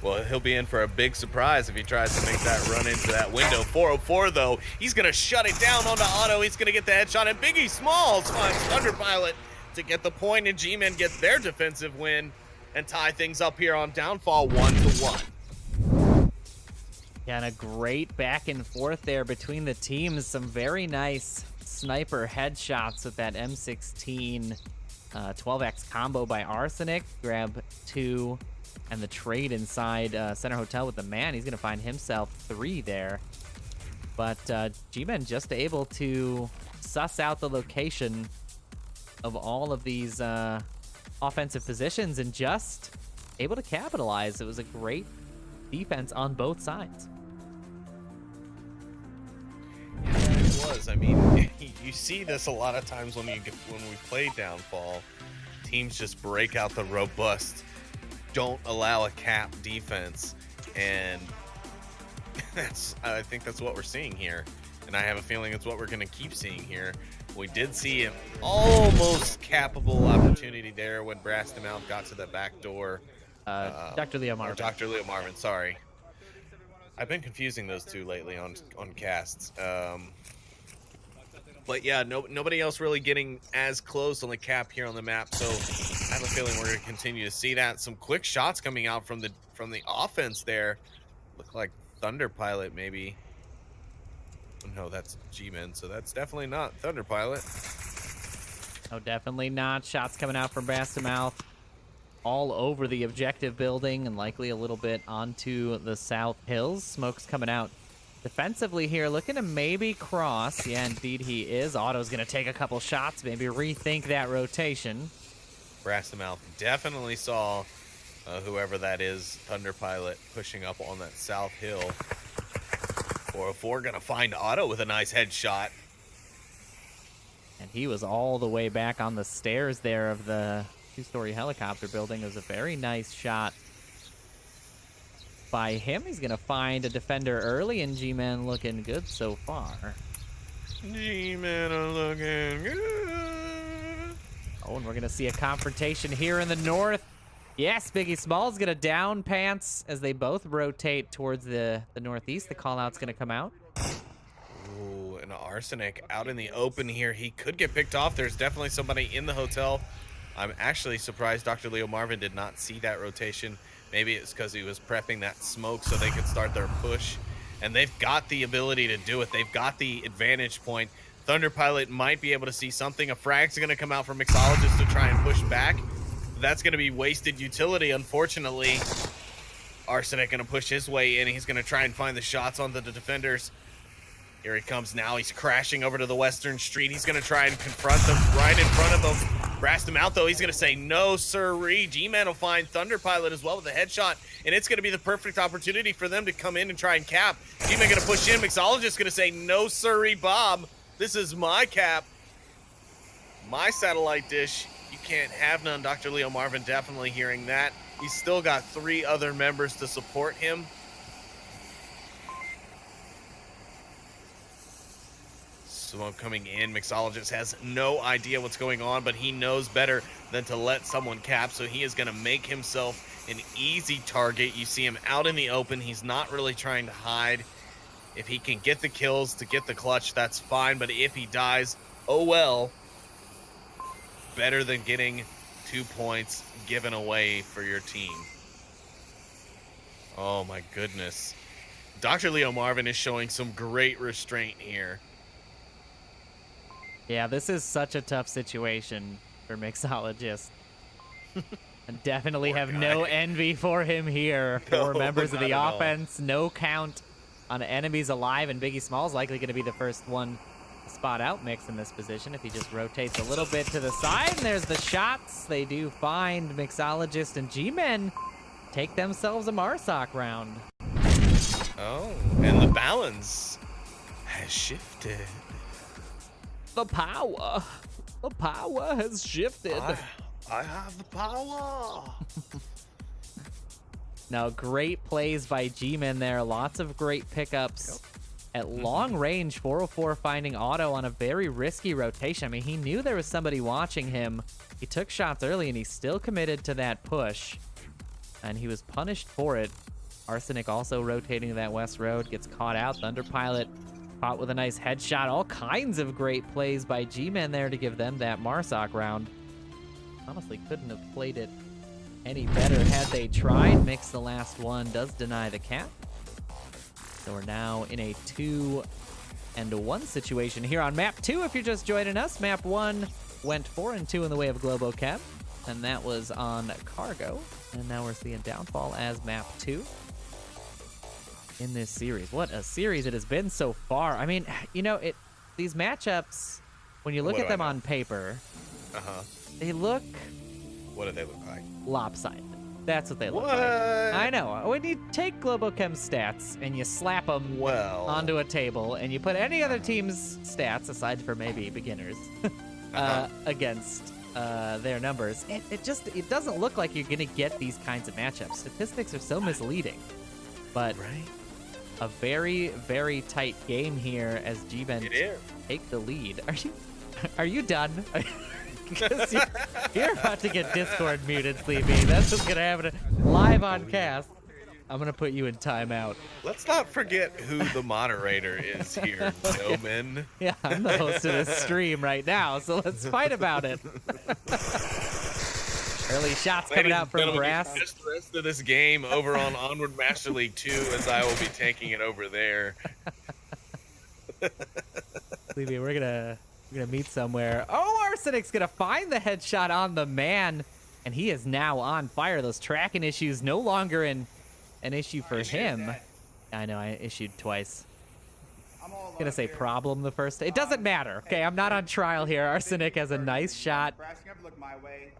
Well, he'll be in for a big surprise if he tries to make that run into that window. 404, though, he's going to shut it down onto Otto. He's going to get the headshot, and Biggie Smalls finds Thunderpilot to get the point, and Gmen gets their defensive win and tie things up here on Downfall 1-1. Yeah, and a great back and forth there between the teams. Some very nice sniper headshots with that M16 12x combo by Arsenic. Grab 2, and the trade inside center hotel with the man. He's going to find himself 3 there. But Gmen just able to suss out the location of all of these offensive positions and just able to capitalize. It was a great defense on both sides. Yeah, it was. I mean, you see this a lot of times when we play Downfall. Teams just break out the robust, don't allow a cap defense, and I think that's what we're seeing here, and I have a feeling it's what we're going to keep seeing here. We did see an almost capable opportunity there when Brastamount got to the back door. Dr. Leo Marvin. Dr. Leo Marvin, sorry. I've been confusing those two lately on casts. But yeah, nobody else really getting as close on the cap here on the map, so I have a feeling we're going to continue to see that. Some quick shots coming out from the offense there. Look like Thunderpilot maybe. Oh, no, that's Gmen, so that's definitely not Thunderpilot. Oh, definitely not. Shots coming out from Brastamouth all over the objective building and likely a little bit onto the south hills. Smoke's coming out defensively here, looking to maybe cross. Yeah, indeed he is. Otto's going to take a couple shots, maybe rethink that rotation. Brastamouth definitely saw whoever that is, Thunderpilot, pushing up on that south hill. 404 going to find Otto with a nice headshot. And he was all the way back on the stairs there of the 2-story helicopter building. It was a very nice shot by him. He's going to find a defender early, and Gmen looking good so far. Gmen are looking good. Oh, and we're going to see a confrontation here in the north. Yes, Biggie Small's going to down Pants as they both rotate towards the northeast. The call-out's going to come out. Ooh, and Arsenic out in the open here. He could get picked off. There's definitely somebody in the hotel. I'm actually surprised Dr. Leo Marvin did not see that rotation. Maybe it's because he was prepping that smoke so they could start their push. And they've got the ability to do it. They've got the advantage point. Thunderpilot might be able to see something. A frag's going to come out from Mixologist to try and push back. that's going to be wasted utility, unfortunately. Arsenic going to push his way in. He's going to try and find the shots on the defenders. Here he comes now. He's crashing over to the western street. He's going to try and confront them right in front of him. Brast him out, though. He's going to say, no, sirree. Gmen will find Thunder Pilot as well with a headshot, and it's going to be the perfect opportunity for them to come in and try and cap. Gmen going to push in. Mixologist going to say, no, sirree, Bob. This is my cap. My satellite dish. You can't have none. Dr. Leo Marvin definitely hearing that. He's still got 3 other members to support him. Smoke coming in. Mixologist has no idea what's going on, but he knows better than to let someone cap, so he is going to make himself an easy target. You see him out in the open. He's not really trying to hide. If he can get the kills to get the clutch, that's fine, but if he dies, oh well. Better than getting 2 points given away for your team. Oh my goodness. Dr. Leo Marvin is showing some great restraint here. Yeah, this is such a tough situation for Mixologist. And definitely have no envy for him here. 4 members of the offense, no count on enemies alive, and Biggie Small's likely going to be the first one to spot out Mix in this position if he just rotates a little bit to the side. And there's the shots. They do find Mixologist, and Gmen take themselves a Marsoc round. Oh, and the balance has shifted. The power has shifted. I have the power. Now, great plays by Gmen there. Lots of great pickups. At long range, 404 finding Auto on a very risky rotation. I mean, he knew there was somebody watching him. He took shots early, and he's still committed to that push. And he was punished for it. Arsenic also rotating to that west road. Gets caught out. Thunder Pilot caught with a nice headshot. All kinds of great plays by Gmen there to give them that Marsoc round. Honestly, couldn't have played it any better had they tried. Mix, the last one, does deny the cap. So we're now in a 2-1 situation here on map 2. If you're just joining us, map 1 went 4-2 in the way of Globochem, and that was on Cargo. And now we're seeing Downfall as map 2 in this series. What a series it has been so far. I mean, you know, these matchups, when you look at them on paper, they look... What do they look like? Lopsided. That's what they look like. I know. When you take Globochem's stats and you slap them onto a table and you put any other team's stats, aside from maybe beginners, against their numbers, it doesn't look like you're going to get these kinds of matchups. Statistics are so misleading. But a very, very tight game here as Gmen take the lead. Are you done? Because you're about to get Discord muted, Sleepy. That's what's going to happen live on cast. I'm going to put you in timeout. Let's not forget who the moderator is here, Gnomon. Yeah, I'm the host of this stream right now, so let's fight about it. Early shots coming out from Brass. Just the rest of this game over on Onward Master League 2, as I will be taking it over there. Sleepy, we're gonna meet somewhere. Oh, Arsenic's gonna find the headshot on the man, and he is now on fire. Those tracking issues no longer an issue for him. I know, I issued twice. I'm gonna say problem the first. It doesn't matter. Okay, I'm not on trial here. Arsenic has a nice shot,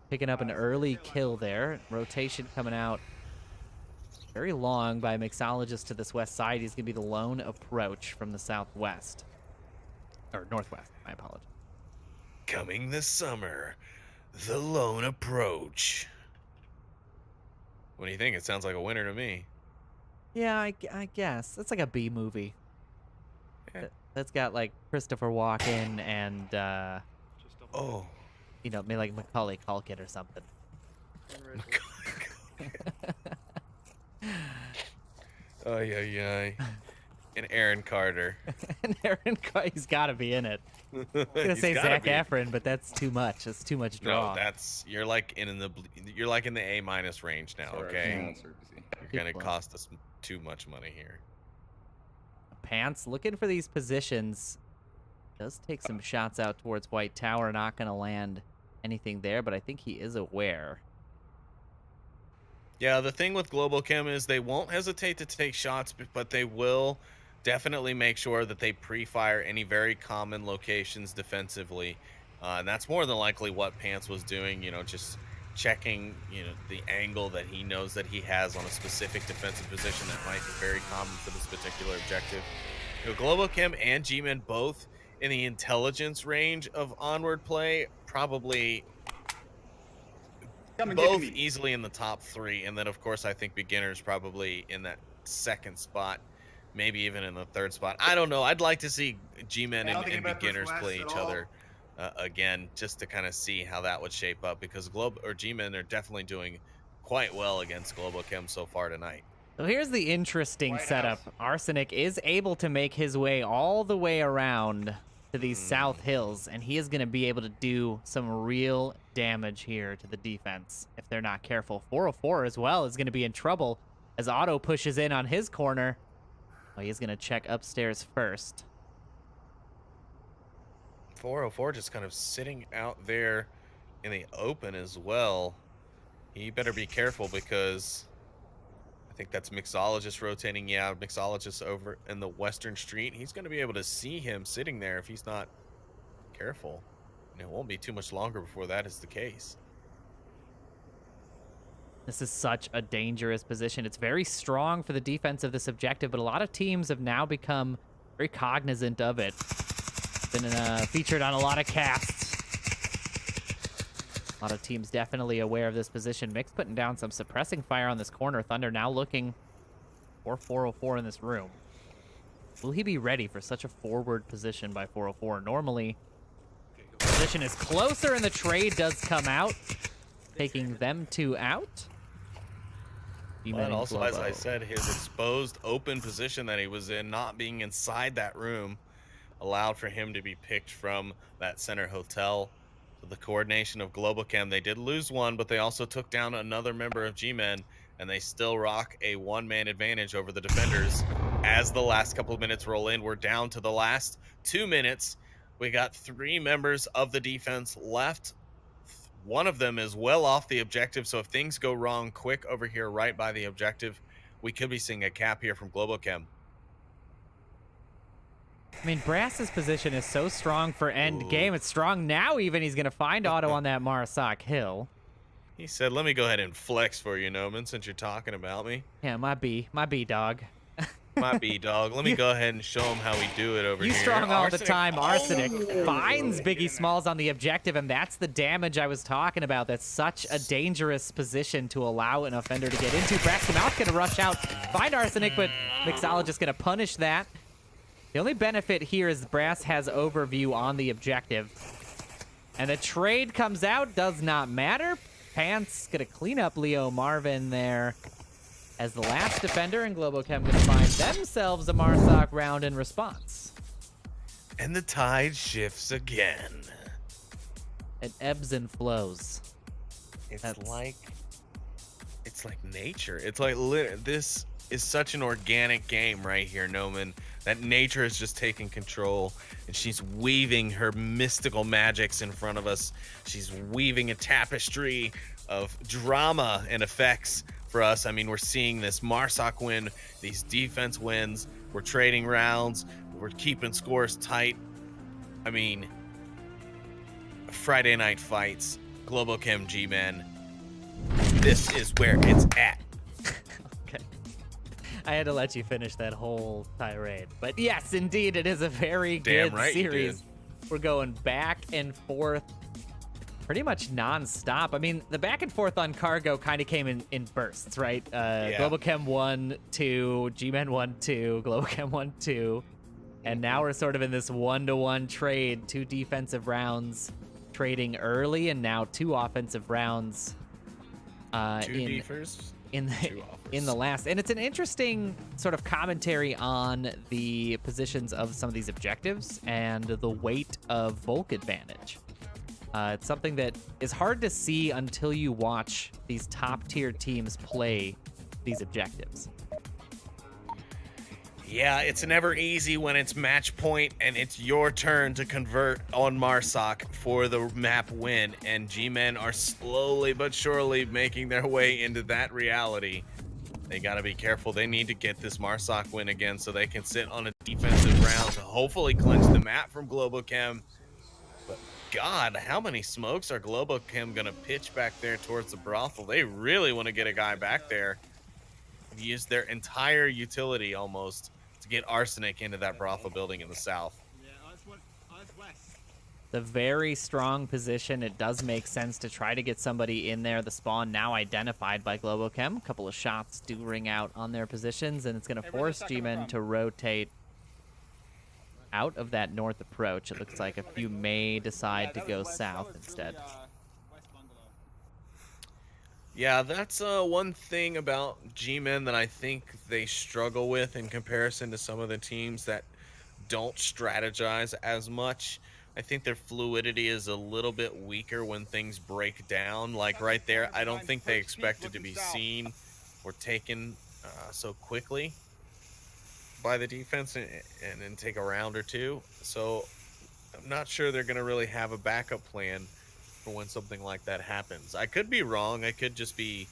picking up an early kill there. Rotation coming out very long by Mixologist to this west side. He's gonna be the lone approach from the southwest. Or northwest, my apologies. Coming this summer, the lone approach. What do you think? It sounds like a winner to me. Yeah, I guess. It's like a B movie. Yeah. That's got like Christopher Walken and, you know, maybe like Macaulay Culkin or something. And Aaron Carter. And Aaron Carter, he's got to be in it. I'm gonna say Zac Efron, but that's too much. That's too much draw. No, you're like in the A- range now. Okay, you're gonna cost us too much money here. Pants looking for these positions. Does take some shots out towards White Tower. Not gonna land anything there, but I think he is aware Yeah, the thing with Globochem is they won't hesitate to take shots, but they will definitely make sure that they pre-fire any very common locations defensively. And that's more than likely what Pants was doing, just checking, the angle that he knows that he has on a specific defensive position that might be very common for this particular objective. Globochem and Gmen both in the intelligence range of Onward play, probably Come and get both me. easily in the top 3, and then of course I think beginners probably in that second spot, maybe even in the third spot. I don't know. I'd like to see G-Men I don't and, think about beginners those play last each at all. other again, just to kind of see how that would shape up, because G-Men are definitely doing quite well against Globochem so far tonight. So here's the interesting White setup. House. Arsenic is able to make his way all the way around to these south hills, and he is going to be able to do some real damage here to the defense if they're not careful. 404 as well is going to be in trouble as Otto pushes in on his corner. Well, he's going to check upstairs first. 404 just kind of sitting out there in the open as well. He better be careful, because I think that's Mixologist rotating. Yeah, Mixologist over in the western street. He's going to be able to see him sitting there if he's not careful. And it won't be too much longer before that is the case. This is such a dangerous position. It's very strong for the defense of this objective, but a lot of teams have now become very cognizant of it. Been featured on a lot of casts. A lot of teams definitely aware of this position. Mix putting down some suppressing fire on this corner. Thunder now looking for 404 in this room. Will he be ready for such a forward position by 404? Normally, position is closer and the trade does come out, taking them 2 out. But also, as I said, his exposed open position that he was in, not being inside that room, allowed for him to be picked from that center hotel. So the coordination of Globochem, they did lose one, but they also took down another member of G-Men, and they still rock a one-man advantage over the defenders. As the last couple of minutes roll in, we're down to the last 2 minutes. We got 3 members of the defense left. One of them is well off the objective, so if things go wrong quick over here right by the objective, we could be seeing a cap here from Globochem. I mean, Brass's position is so strong for end game. It's strong now even. He's going to find Otto on that Marsak hill. He said, let me go ahead and flex for you, Noman, since you're talking about me. Yeah, my B dog. My B-dog. Let me go ahead and show him how we do it over You here. strong all the Arsenic. time. Arsenic Oh! finds Biggie Smalls on the objective, and that's the damage I was talking about. That's such a dangerous position to allow an offender to get into. Braxkamouth going to rush out, find Arsenic, but Mixologist going to punish that. The only benefit here is Brass has overview on the objective. And the trade comes out, does not matter. Pants going to clean up Leo Marvin there as the last defender, and Globochem going to find themselves a Marsak round in response. And the tide shifts again. It ebbs and flows. It's That's- like nature. It's like this is such an organic game right here, Noman. That nature is just taking control, and she's weaving her mystical magics in front of us. She's weaving a tapestry of drama and effects for us. I mean, we're seeing this Marsak win, these defense wins. We're trading rounds. We're keeping scores tight. I mean, Friday night fights, Globochem G-Men. This is where it's at. Okay. I had to let you finish that whole tirade. But yes, indeed, it is a very Damn good right you series. We're going back and forth pretty much non-stop. I mean, the back and forth on Cargo kind of came in bursts, right? Globochem 1-2, G-Men 1-2, Globochem 1-2. And now we're sort of in this 1-to-1 trade, 2 defensive rounds trading early, and now 2 offensive rounds in the last. And it's an interesting sort of commentary on the positions of some of these objectives and the weight of Volk advantage. It's something that is hard to see until you watch these top tier teams play these objectives. Yeah, it's never easy when it's match point and it's your turn to convert on Marsoc for the map win, and G-Men are slowly but surely making their way into that reality. They gotta be careful. They need to get this Marsoc win again so they can sit on a defensive round to hopefully clinch the map from Globochem. But God, how many smokes are Globochem gonna pitch back there towards the brothel? They really want to get a guy back there. Use their entire utility almost to get arsenic into that brothel building in the south. The very strong position. It does make sense to try to get somebody in there. The spawn now identified by Globochem. A couple of shots do ring out on their positions, and it's going to force G-Men to rotate out of that north approach. It looks like a few may decide to go south instead. Yeah, that's one thing about G-Men that I think they struggle with in comparison to some of the teams that don't strategize as much. I think their fluidity is a little bit weaker when things break down. Like right there, I don't think they expected to be seen or taken so quickly by the defense and then take a round or two. So I'm not sure they're going to really have a backup plan for when something like that happens. I could be wrong. I could just be,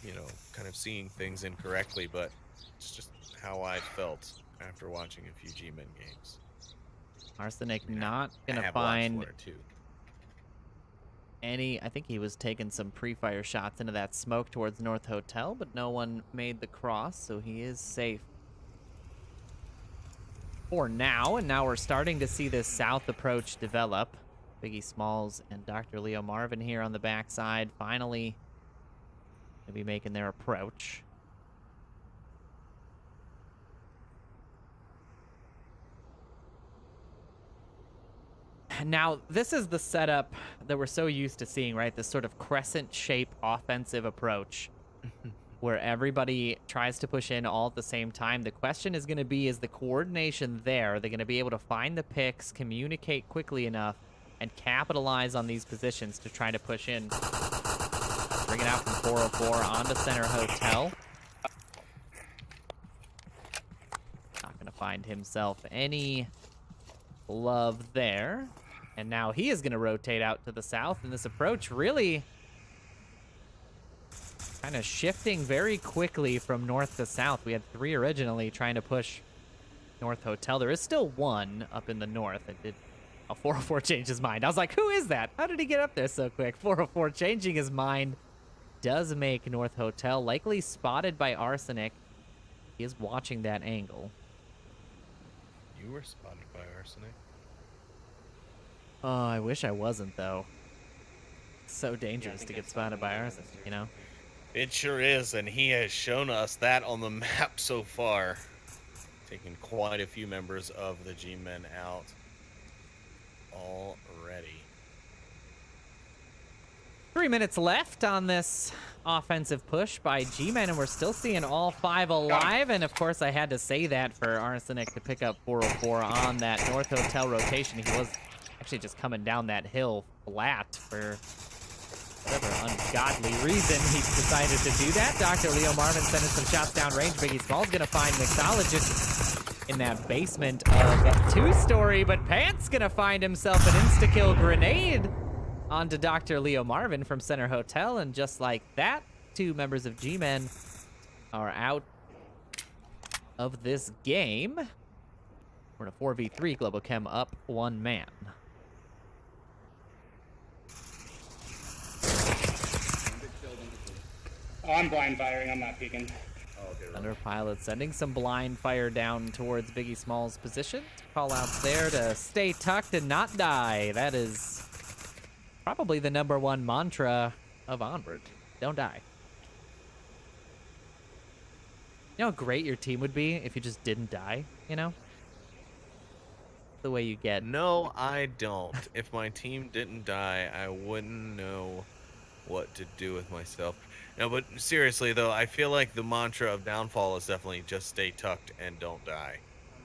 you know, kind of seeing things incorrectly, but it's just how I felt after watching a few G-Men games. Arsenic not going to find any. I think he was taking some pre-fire shots into that smoke towards North Hotel, but no one made the cross, so he is safe for now. And now we're starting to see this south approach develop. Biggie Smalls and Dr. Leo Marvin here on the backside, finally going to be making their approach. Now, this is the setup that we're so used to seeing, right? This sort of crescent-shaped offensive approach where everybody tries to push in all at the same time. The question is going to be, is the coordination there? Are they going to be able to find the picks, communicate quickly enough, and capitalize on these positions to try to push in? Bring it out from 404 onto Center Hotel. Not going to find himself any love there. And now he is going to rotate out to the south, and this approach really kind of shifting very quickly from north to south. We had 3 originally trying to push North Hotel. There is still 1 up in the north. It did. 404 changed his mind. I was like, who is that? How did he get up there so quick? 404 changing his mind does make North Hotel likely spotted by Arsenic. He is watching that angle. You were spotted by Arsenic. Oh, I wish I wasn't, though. It's so dangerous to get spotted by Arsenic, you know? It sure is, and he has shown us that on the map so far. Taking quite a few members of the G-Men out already. 3 minutes left on this offensive push by G-Men, and we're still seeing all 5 alive. And of course, I had to say that for Arsenic to pick up 404 on that North Hotel rotation. He was actually just coming down that hill flat for whatever ungodly reason he decided to do that. Dr. Leo Marvin sending some shots downrange. Biggie Small's gonna find Mixologist in that basement of 2-story, but Pant's gonna find himself an insta-kill grenade onto Dr. Leo Marvin from Center Hotel, and just like that, 2 members of G-Men are out of this game. We're in a 4v3, Globochem up 1 man. Oh, I'm blind firing. I'm not peeking. Thunder Pilot sending some blind fire down towards Biggie Small's position. Call outs there to stay tucked and not die. That is probably the #1 mantra of Onward. Don't die. You know how great your team would be if you just didn't die, you know? The way you get. No, I don't. If my team didn't die, I wouldn't know what to do with myself. No, but seriously though, I feel like the mantra of Downfall is definitely just stay tucked and don't die.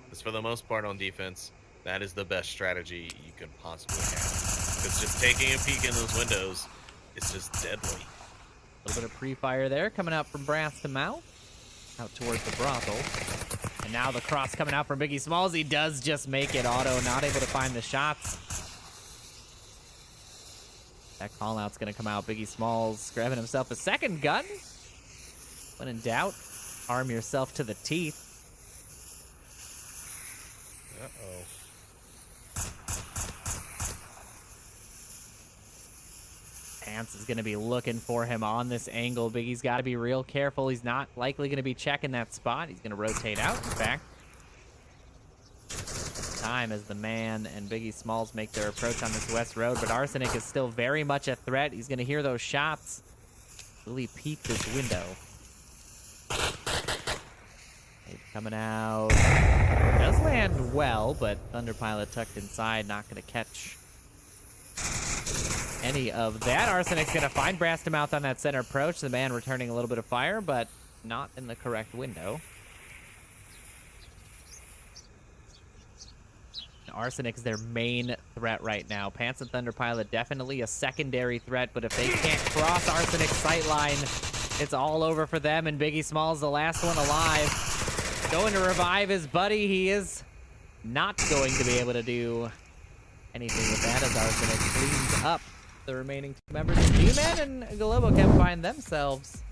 Because for the most part on defense, that is the best strategy you can possibly have. Because just taking a peek in those windows, it's just deadly. A little bit of pre-fire there coming out from brass to mouth. Out towards the brothel. And now the cross coming out from Biggie Smalls. He does just make it. Auto not able to find the shots. That call out's going to come out. Biggie Smalls grabbing himself a second gun. When in doubt, arm yourself to the teeth. Uh-oh. Pants is going to be looking for him on this angle. Biggie's got to be real careful. He's not likely going to be checking that spot. He's going to rotate out, in fact. Time as the man and Biggie Smalls make their approach on this west road, but Arsenic is still very much a threat. He's going to hear those shots. Will he peek this window? Coming out. Does land well, but Thunder Pilot tucked inside, not going to catch any of that. Arsenic's going to find Brastamouth on that center approach. The man returning a little bit of fire, but not in the correct window. Arsenic is their main threat right now. Pants and Thunder Pilot definitely a secondary threat, but if they can't cross Arsenic's sightline, it's all over for them, and Biggie Smalls the last one alive. Going to revive his buddy. He is not going to be able to do anything with that as Arsenic cleans up the remaining two members. Gmen and Globochem find themselves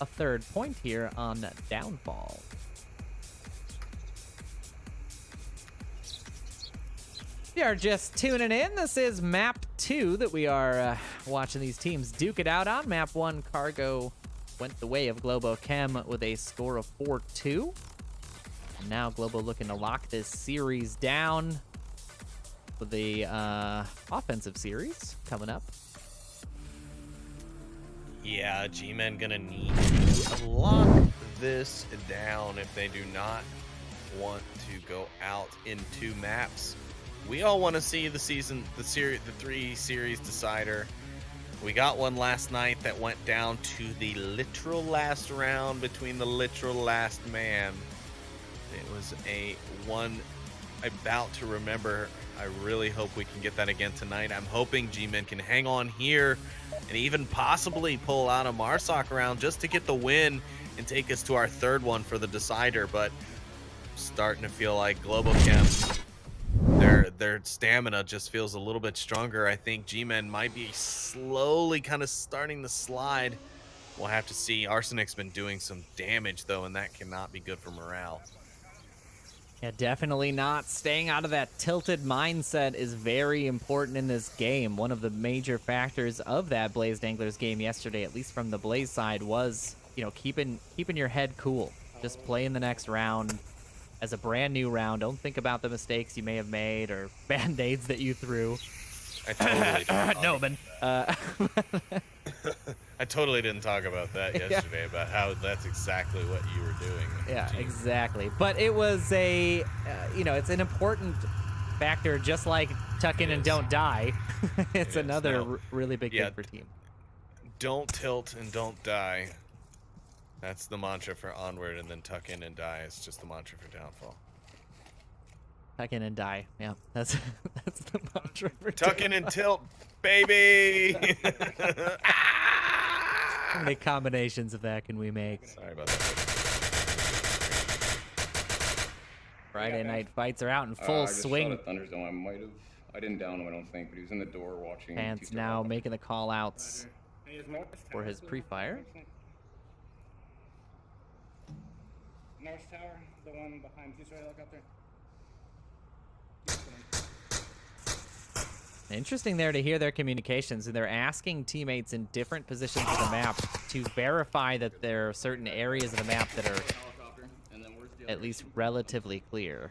a third point here on Downfall. If you are just tuning in, this is map 2 that we are watching these teams duke it out on. Map 1, Cargo went the way of Globochem with a score of 4-2. And now Globo looking to lock this series down with the offensive series coming up. Yeah, G-Men gonna need to lock this down if they do not want to go out in 2 maps. We all want to see the 3 series decider. We got one last night that went down to the literal last round between the literal last man. It was a one about to remember. I really hope we can get that again tonight. I'm hoping G-Men can hang on here and even possibly pull out a Marsoc round just to get the win and take us to our 3rd one for the decider. But starting to feel like Globochem, their stamina just feels a little bit stronger. I think G-Men might be slowly kind of starting to slide. We'll have to see. Arsenic's been doing some damage, though, and that cannot be good for morale. Yeah, definitely not. Staying out of that tilted mindset is very important in this game. One of the major factors of that Blazed Anglers game yesterday, at least from the Blaze side, was, you know, keeping your head cool. Just playing the next round as a brand new round. Don't think about the mistakes you may have made or band-aids that you threw. I totally didn't no, man. I totally didn't talk about that yesterday, about how that's exactly what you were doing. Yeah, exactly. But it was a, you know, it's an important factor, just like tuck in and don't die. It's another really big thing for team. Don't tilt and don't die. That's the mantra for Onward, and then tuck in and die is just the mantra for Downfall. Tuck in and die. Yeah, that's the mantra for tuck in and tilt, baby. How many combinations of that can we make? Sorry about that. Friday night fights are out in full swing. I didn't down him, I don't think, but he was in the door watching. Pants now making the call outs for his pre-fire. North Tower, the one behind Peace Look out there. Interesting there to hear their communications, and they're asking teammates in different positions of the map to verify that there are certain areas of the map that are at least relatively clear.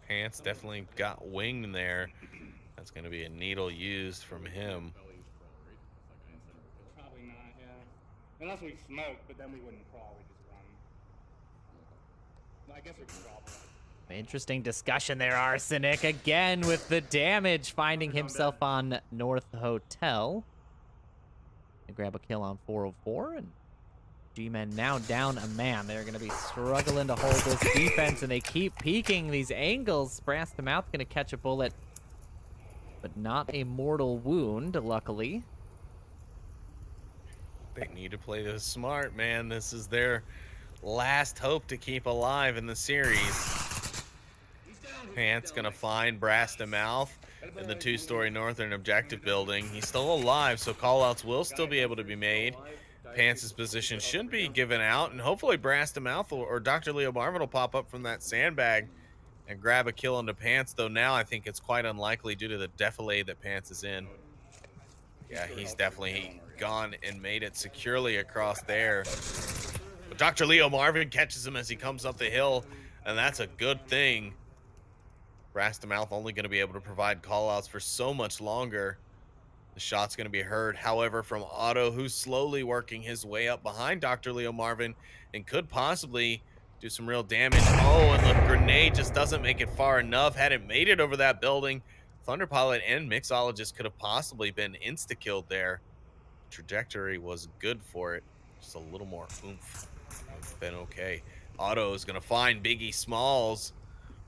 Pants definitely got winged there. That's going to be a needle used from him. Probably not, yeah. Unless we smoke, but then we wouldn't crawl, we just run. Well, I guess we could crawl. Interesting discussion there, Arsenic again with the damage, finding himself on North Hotel. They grab a kill on 404, and G-Men now down a man. They're going to be struggling to hold this defense, and they keep peeking these angles. Brastamouth going to catch a bullet, but not a mortal wound, luckily. They need to play this smart, man. This is their last hope to keep alive in the series. Pants gonna find Brass to Mouth in the 2-story northern objective building. He's still alive, so callouts will still be able to be made. Pants' position shouldn't be given out, and hopefully Brass to Mouth or Dr. Leo Marvin will pop up from that sandbag and grab a kill into Pants, though now I think it's quite unlikely due to the defilade that Pants is in. Yeah, he's definitely gone and made it securely across there. But Dr. Leo Marvin catches him as he comes up the hill, and that's a good thing. Brass to Mouth only going to be able to provide callouts for so much longer. The shot's going to be heard, however, from Otto, who's slowly working his way up behind Dr. Leo Marvin and could possibly do some real damage. Oh, and the grenade just doesn't make it far enough. Had it made it over that building, Thunderpilot and Mixologist could have possibly been insta-killed there. Trajectory was good for it. Just a little more oomph. It's been okay. Otto is going to find Biggie Smalls,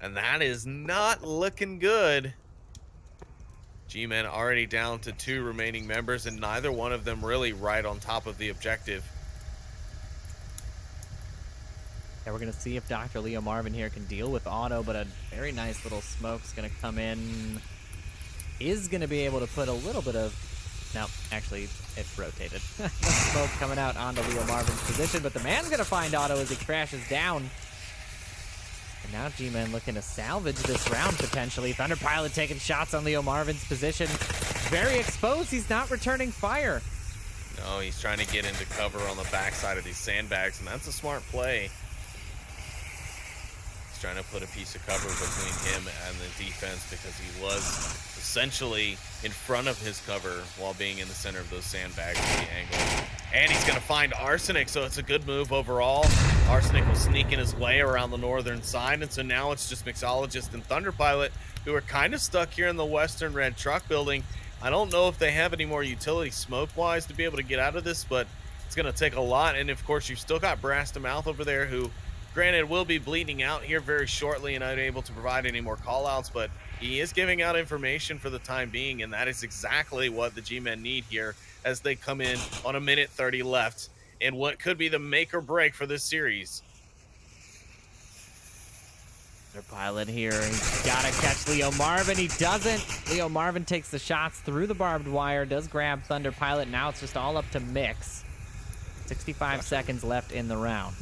and that is not looking good. G-Men already down to 2 remaining members, and neither one of them really right on top of the objective. Yeah, we're going to see if Dr. Leo Marvin here can deal with Otto, but a very nice little smoke's going to come in. Is going to be able to put a little bit of... No, actually, it rotated. Smoke coming out onto Leo Marvin's position, but the man's going to find Otto as he crashes down. And now G-Men looking to salvage this round, potentially. Thunderpilot taking shots on Leo Marvin's position. Very exposed. He's not returning fire. No, he's trying to get into cover on the backside of these sandbags, and that's a smart play. He's trying to put a piece of cover between him and the defense because he was essentially in front of his cover while being in the center of those sandbags at the angle. And he's going to find Arsenic, so it's a good move overall. Arsenic was sneaking his way around the northern side, and so now it's just Mixologist and Thunderpilot who are kind of stuck here in the western red truck building. I don't know if they have any more utility smoke-wise to be able to get out of this, but it's going to take a lot. And, of course, you've still got Brass to Mouth over there who, granted, will be bleeding out here very shortly and unable to provide any more call-outs, but he is giving out information for the time being, and that is exactly what the G-Men need here as they come in on 1:30 left in what could be the make or break for this series. Thunderpilot here. He's got to catch Leo Marvin. He doesn't. Leo Marvin takes the shots through the barbed wire, does grab Thunderpilot. Now it's just all up to Mix. 65 seconds left in the round.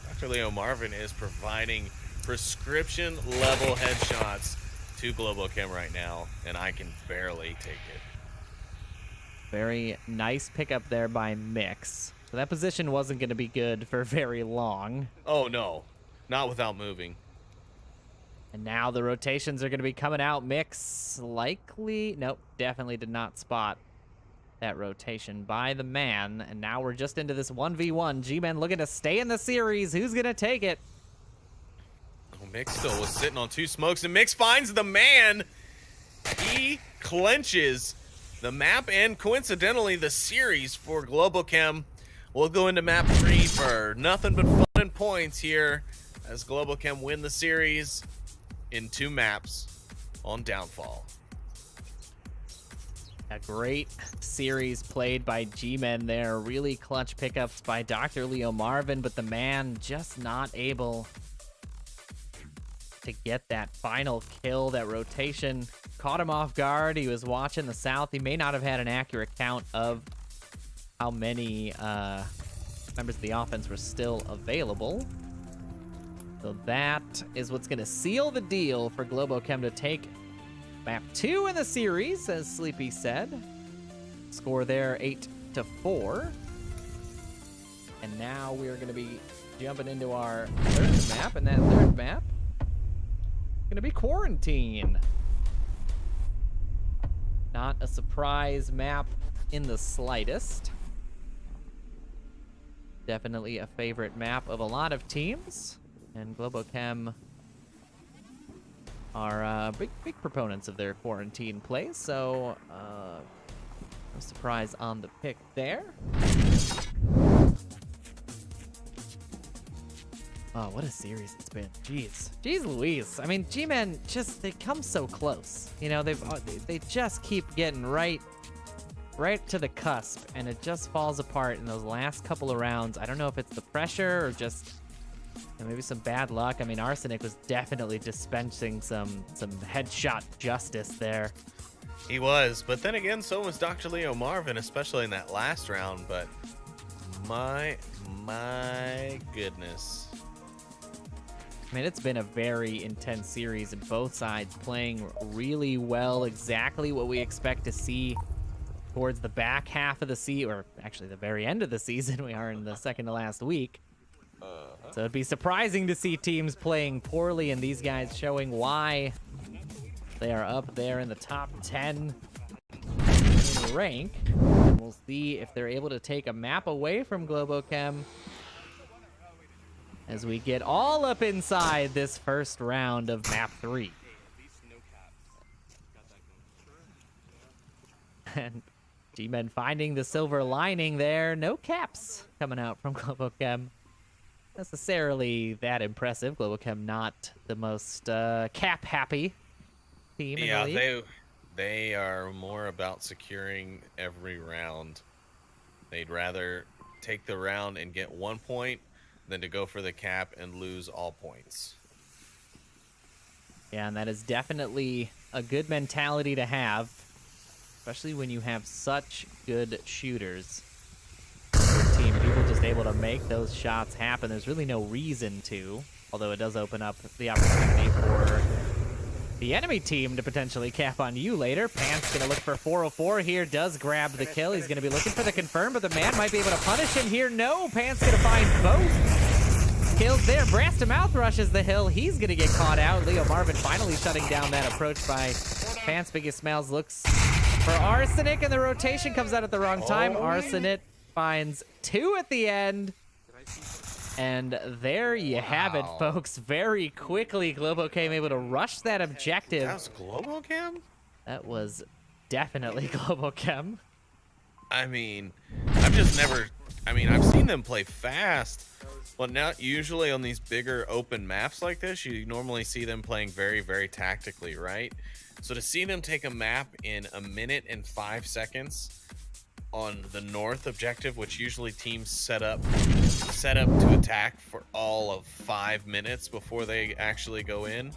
Dr. Leo Marvin is providing prescription-level headshots to Globochem right now, and I can barely take it. Very nice pickup there by Mix. So that position wasn't going to be good for very long. Oh, no. Not without moving. And now the rotations are going to be coming out. Mix likely... Nope, definitely did not spot that rotation by the man. And now we're just into this 1v1. G-Men looking to stay in the series. Who's going to take it? Oh, Mix still was sitting on 2 smokes, and Mix finds the man. He clenches the map and, coincidentally, the series for Globochem. We'll go into map 3 for nothing but fun and points here as Globochem win the series in 2 maps on Downfall. A great series played by G-Men there. Really clutch pickups by Dr. Leo Marvin, but the man just not able to get that final kill. That rotation caught him off guard. He was watching the south. He may not have had an accurate count of how many members of the offense were still available. So that is what's going to seal the deal for Globochem to take map 2 in the series, as Sleepy said. Score there 8-4. And now we're going to be jumping into our 3rd map, and that 3rd map is going to be Quarantine. Not a surprise map in the slightest. Definitely a favorite map of a lot of teams. And Globochem are big proponents of their Quarantine play, so no surprise on the pick there. Oh, what a series it's been. Jeez Louise. I mean, G-Men just, they come so close. You know, they just keep getting right right to the cusp, and it just falls apart in those last couple of rounds. I don't know if it's the pressure or just maybe some bad luck. I mean, Arsenic was definitely dispensing some headshot justice there. He was, but then again, so was Dr. Leo Marvin, especially in that last round. But my goodness. I mean, it's been a very intense series, and both sides playing really well, exactly what we expect to see towards the back half of the season, or actually the very end of the season. We are in the second to last week. So it'd be surprising to see teams playing poorly and these guys showing why they are up there in the top 10 in rank. And we'll see if they're able to take a map away from Globochem as we get all up inside this first round of map 3. And Gmen finding the silver lining there. No caps coming out from Globochem. Necessarily that impressive. Globochem not the most cap happy team in the league. They are more about securing every round. They'd rather take the round and get 1 point than to go for the cap and lose all points. Yeah, and that is definitely a good mentality to have, especially when you have such good shooters. Your team, people just able to make those shots happen. There's really no reason to, although it does open up the opportunity for the enemy team to potentially cap on you later. Pants gonna look for 404 here, does grab the kill. He's gonna be looking for the confirm, but the man might be able to punish him here. No, Pants gonna find both kills there. Brass to mouth rushes the hill. He's gonna get caught out. Leo Marvin finally shutting down that approach by Pants. Biggest Smells looks for Arsenic, and the rotation comes out at the wrong time. Arsenic finds 2 at the end. And there you have it, folks. Very quickly, Globochem able to rush that objective. That was Globochem? That was definitely Globochem. I mean, I've seen them play fast, but not usually on these bigger open maps like this. You normally see them playing very, very tactically, right? So to see them take a map in 1 minute and 5 seconds on the north objective, which usually teams set up to attack for all of 5 minutes before they actually go in,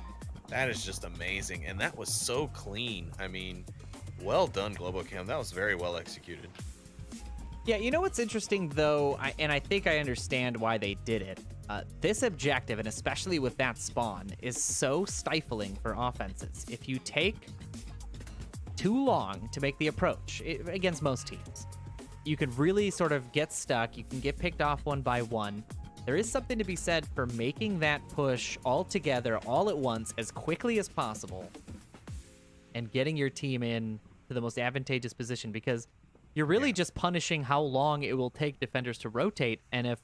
that is just amazing. And that was so clean. I mean, well done, Globochem. That was very well executed. Yeah, you know what's interesting, though, I think I understand why they did it. This objective, and especially with that spawn, is so stifling for offenses. If you take too long to make the approach against most teams, you could really sort of get stuck. You can get picked off one by one. There is something to be said for making that push all together, all at once, as quickly as possible, and getting your team in to the most advantageous position, because you're really just punishing how long it will take defenders to rotate. And if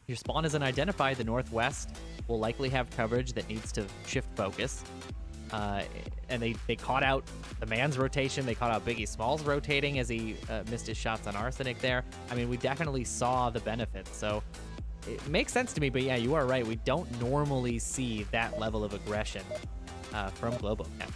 your spawn isn't identified, the Northwest will likely have coverage that needs to shift focus. And they caught out the man's rotation. They caught out Biggie Smalls rotating as he missed his shots on Arsenic there. I mean, we definitely saw the benefits. So it makes sense to me, but yeah, you are right. We don't normally see that level of aggression from Globochem.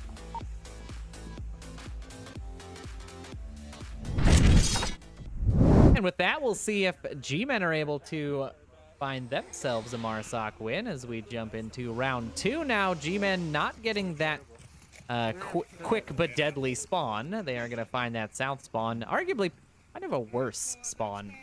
And with that, we'll see if Gmen are able to find themselves a Marsoc win as we jump into round 2 now. Gmen not getting that quick but deadly spawn. They are going to find that south spawn, arguably kind of a worse spawn.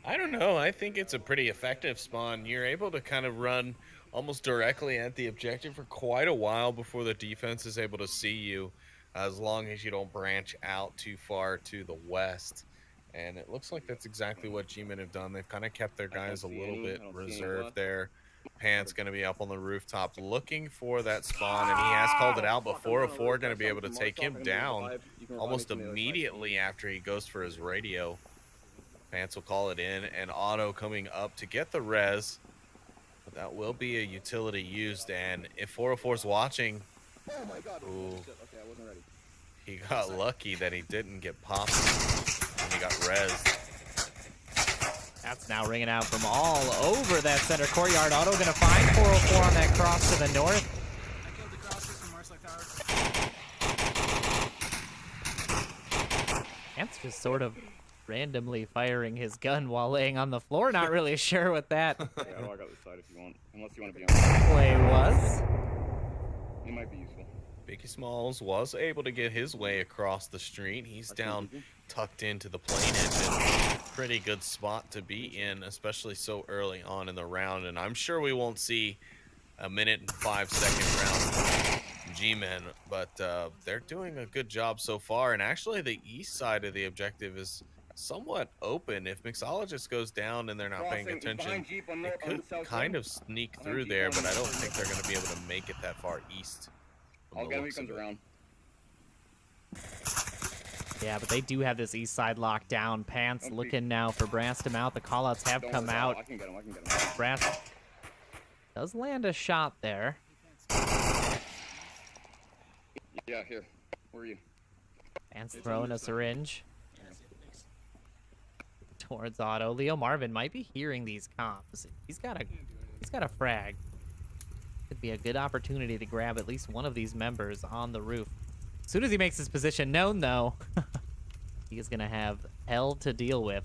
I don't know. I think it's a pretty effective spawn. You're able to kind of run almost directly at the objective for quite a while before the defense is able to see you, as long as you don't branch out too far to the west. And it looks like that's exactly what Gmen have done. They've kind of kept their guys a little bit reserved there. Pant's going to be up on the rooftop looking for that spawn, and he has called it out, but 404 going to be able to take him down almost immediately after he goes for his radio. Pants will call it in, and Otto coming up to get the res. But that will be a utility used, and if 404's watching, ooh, he got lucky that he didn't get popped when he got rezzed. That's now ringing out from all over that center courtyard. Otto going to find 404 on that cross to the north. I killed the crosses from Marsoc Tower. Pants just sort of randomly firing his gun while laying on the floor. Not really sure what that Yeah, I'll walk out this side if you want. Unless you want to be on. play was. It might be useful. Biggie Smalls was able to get his way across the street. He's down tucked into the plane engine. Pretty good spot to be in, especially so early on in the round. And I'm sure we won't see a 1.5-second round Gmen, but they're doing a good job so far. And actually, the east side of the objective is somewhat open. If Mixologist goes down and they're not paying attention, it could kind of sneak through there, but I don't think they're going to be able to make it that far east. I'll get him when he comes around. Yeah, but they do have this east side locked down. Pants looking now for Brass to mount. The callouts have come out. I can get him. I can get him. Brass does land a shot there. Yeah, here. Where are you? Pants throwing a syringe towards Otto. Leo Marvin might be hearing these comms. He's got a frag. Could be a good opportunity to grab at least one of these members on the roof. As soon as he makes his position known, though, he is going to have hell to deal with.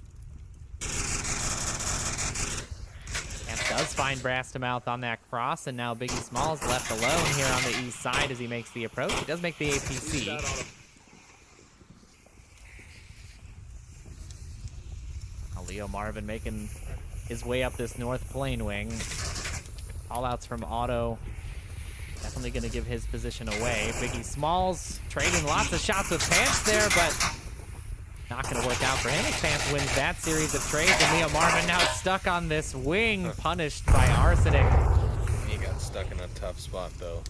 And does find Brass to mouth on that cross, and now Biggie Smalls left alone here on the east side as he makes the approach. He does make the APC. Now Leo Marvin making his way up this north plane wing. Callouts from Otto. Definitely going to give his position away. Biggie Smalls trading lots of shots with Pants there, but not going to work out for him as Pants wins that series of trades. And Leo Marvin now stuck on this wing, punished by Arsenic. He got stuck in a tough spot, though.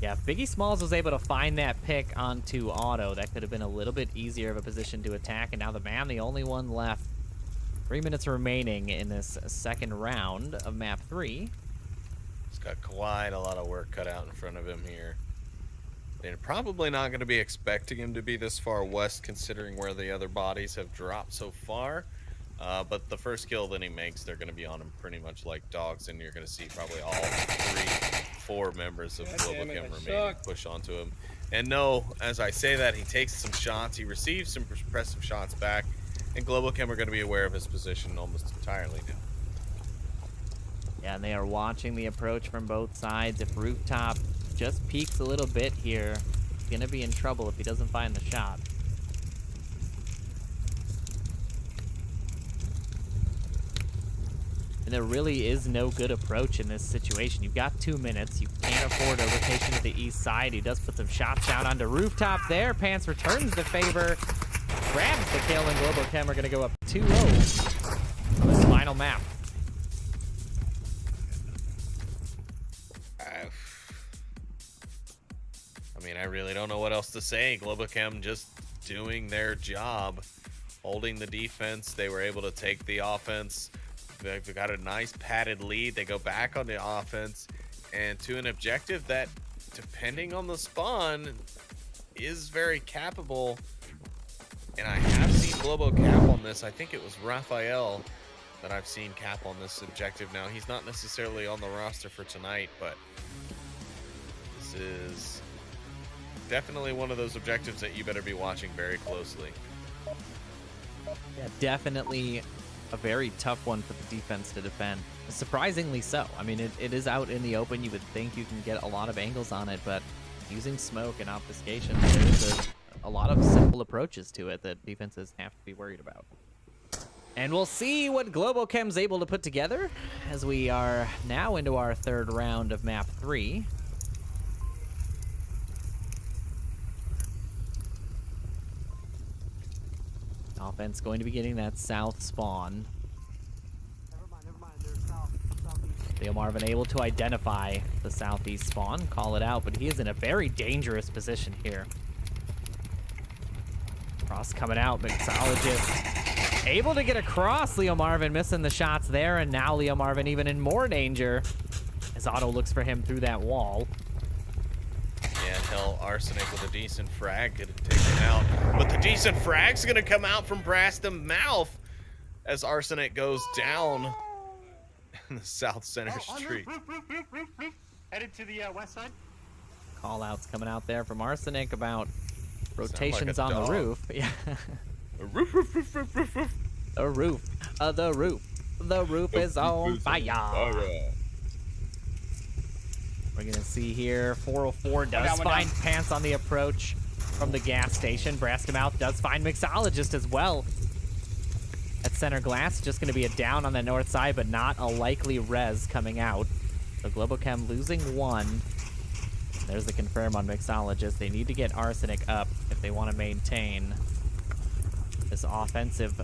Yeah, if Biggie Smalls was able to find that pick onto Otto, that could have been a little bit easier of a position to attack. And now the man, the only one left. 3 minutes remaining in this second round of map 3. He's got quite a lot of work cut out in front of him here. They're probably not going to be expecting him to be this far west, considering where the other bodies have dropped so far. But the first kill that he makes, they're going to be on him pretty much like dogs, and you're going to see probably all 4 members of Globochem remaining push onto him. And no, as I say that, he takes some shots, he receives some impressive shots back, and Globochem are going to be aware of his position almost entirely now. Yeah, and they are watching the approach from both sides. If Rooftop just peeks a little bit here, he's going to be in trouble if he doesn't find the shot. And there really is no good approach in this situation. You've got 2 minutes. You can't afford a rotation to the east side. He does put some shots down onto Rooftop there. Pants returns the favor, grabs the kill, and Globochem are going to go up 2-0 on this final map. I mean, I really don't know what else to say. Globochem just doing their job, holding the defense. They were able to take the offense. They've got a nice padded lead. They go back on the offense and to an objective that, depending on the spawn, is very capable. And I have seen Globo cap on this. I think it was Raphael that I've seen cap on this objective. Now, he's not necessarily on the roster for tonight, but this is definitely one of those objectives that you better be watching very closely. Yeah, definitely a very tough one for the defense to defend. Surprisingly so. I mean, it is out in the open. You would think you can get a lot of angles on it, but using smoke and obfuscation, there's a lot of simple approaches to it that defenses have to be worried about. And we'll see what Globochem's able to put together as we are now into our third round of map 3. Offense going to be getting that south spawn. Never mind. They're southeast. Leo Marvin able to identify the southeast spawn, call it out, but he is in a very dangerous position here. Cross coming out, Mixologist able to get across. Leo Marvin missing the shots there, and now Leo Marvin even in more danger as Otto looks for him through that wall. Yeah, hell, Arsenic with a decent frag could take him out. But the decent frag's going to come out from Brass to Mouth as Arsenic goes down in the south center street. Headed to the west side. Call outs coming out there from Arsenic about Rotations a on the dog. roof. Yeah. Roof, roof, roof, roof, roof, roof. The roof. The roof. The roof is on fire. We're going to see here 404 does find Pants on the approach from the gas station. Braskamouth does find Mixologist as well. At center glass, just going to be a down on the north side, but not a likely res coming out. So Globochem losing 1. There's the confirm on Mixologist. They need to get Arsenic up if they want to maintain this offensive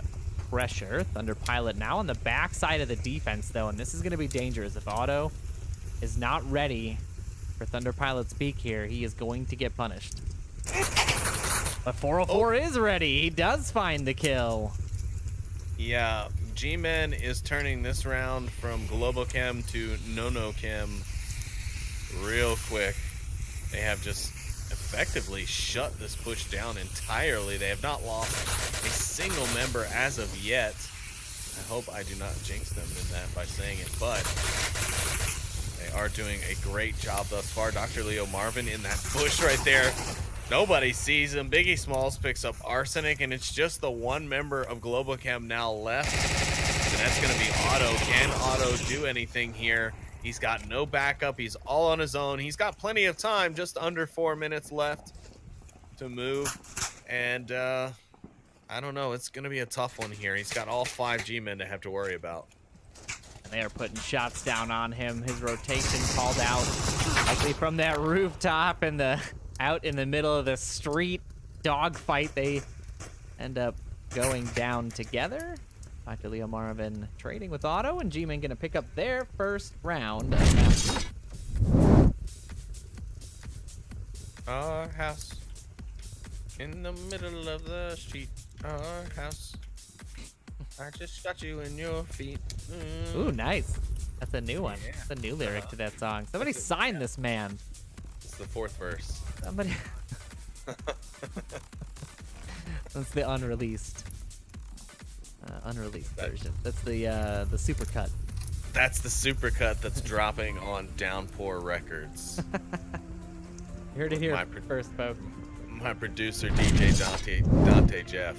pressure. Thunder Pilot now on the back side of the defense, though, and this is going to be dangerous. If Otto is not ready for Thunder Pilot's peak here, he is going to get punished. But 404 is ready. He does find the kill. Yeah, Gmen is turning this round from Globochem to Nonochem real quick. They have just effectively shut this push down entirely. They have not lost a single member as of yet. I hope I do not jinx them in that by saying it, but they are doing a great job thus far. Dr. Leo Marvin in that bush right there. Nobody sees him. Biggie Smalls picks up Arsenic, and it's just the one member of Globochem now left. And that's going to be Otto. Can Otto do anything here? He's got no backup. He's all on his own. He's got plenty of time, just under 4 minutes left to move. And I don't know. It's going to be a tough one here. He's got all 5 G-men to have to worry about. And they are putting shots down on him. His rotation called out likely from that rooftop and out in the middle of the street dogfight. They end up going down together. Dr. Leo Marvin trading with Otto, and G-Men going to pick up their first round. Our house in the middle of the street. Our house. I just got you in your feet. Ooh, nice. That's a new one. That's a new lyric to that song. Somebody signed this man. It's the 4th verse. Somebody. That's the unreleased version. That's the supercut. That's the supercut that's dropping on Downpour Records. You heard it here first, folks. My producer, DJ Dante Jeff.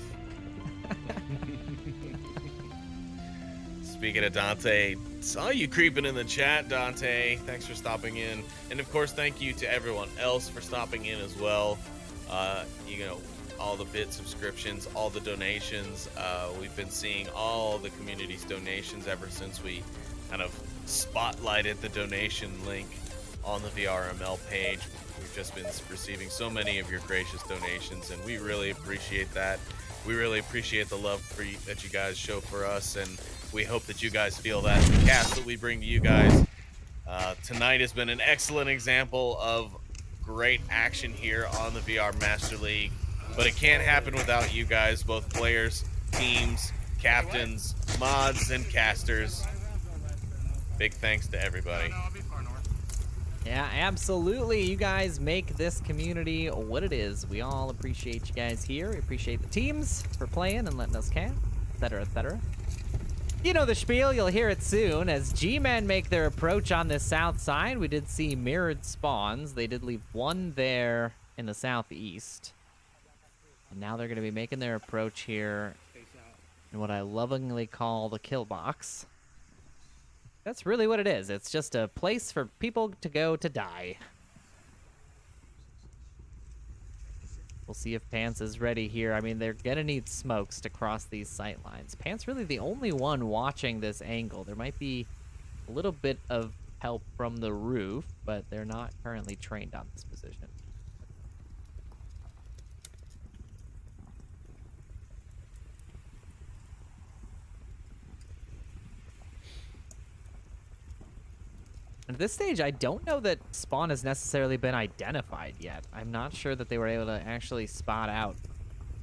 Speaking of Dante, saw you creeping in the chat, Dante. Thanks for stopping in. And of course, thank you to everyone else for stopping in as well. You know, all the bit subscriptions, all the donations. We've been seeing all the community's donations ever since we kind of spotlighted the donation link on the VRML page. We've just been receiving so many of your gracious donations, and we really appreciate that. We really appreciate the love that you guys show for us, and we hope that you guys feel that the cast that we bring to you guys tonight has been an excellent example of great action here on the VR Master League. But it can't happen without you guys, both players, teams, captains, mods, and casters. Big thanks to everybody. Yeah, absolutely. You guys make this community what it is. We all appreciate you guys here. We appreciate the teams for playing and letting us camp, etc., etc. You know the spiel. You'll hear it soon as G-Men make their approach on the south side. We did see mirrored spawns. They did leave one there in the southeast. And now they're going to be making their approach here in what I lovingly call the kill box. That's really what it is. It's just a place for people to go to die. We'll see if Pants is ready here. I mean, they're going to need smokes to cross these sight lines. Pants really the only one watching this angle. There might be a little bit of help from the roof, but they're not currently trained on this position. At this stage, I don't know that spawn has necessarily been identified yet. I'm not sure that they were able to actually spot out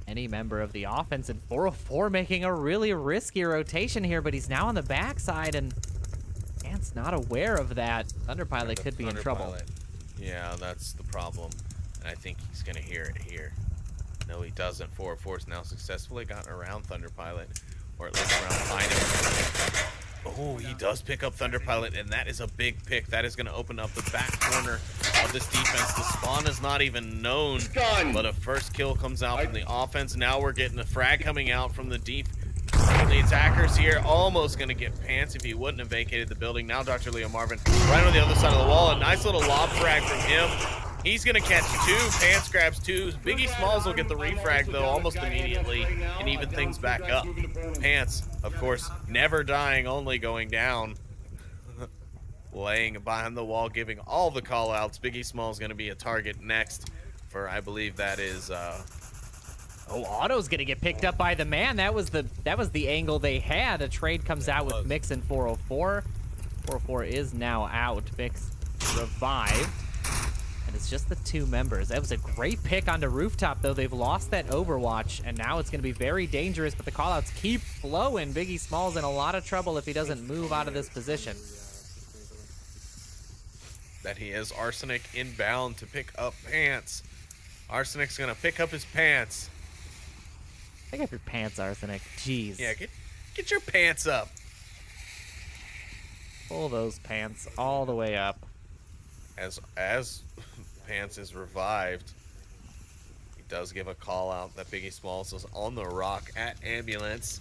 any member of the offense. And 404 making a really risky rotation here, but he's now on the backside, and Ant's not aware of that. Thunderpilot could be in trouble. Yeah, that's the problem. And I think he's going to hear it here. No, he doesn't. 404's now successfully gotten around Thunderpilot, or at least around finding him. Oh, he does pick up Thunderpilot, and that is a big pick. That is going to open up the back corner of this defense. The spawn is not even known, Gun. but a first kill comes out from the offense. Now we're getting a frag coming out from the the attackers here. Almost going to get pants if he wouldn't have vacated the building. Now Dr. Leo Marvin right on the other side of the wall. A nice little lob frag from him. He's going to catch 2. Pants grabs 2. Biggie Smalls will get the refrag, though, almost immediately and even things back up. Pants, of course, never dying, only going down. Laying behind the wall, giving all the call-outs. Biggie Smalls going to be a target next for, I believe that is... Oh, Otto's gonna get picked up by the man. That was the angle they had. A trade comes out with Mix and 404. 404 is now out. Mix revived. And it's just the 2 members. That was a great pick onto Rooftop, though. They've lost that Overwatch, and now it's gonna be very dangerous, but the callouts keep flowing. Biggie Smalls in a lot of trouble if he doesn't move out of this position. That he is. Arsenic inbound to pick up Pants. Arsenic's gonna pick up his pants. Pick up your pants, Arsenic. Jeez. Yeah, get your pants up. Pull those pants all the way up. As Pants is revived, he does give a call out that Biggie Smalls is on the rock at ambulance.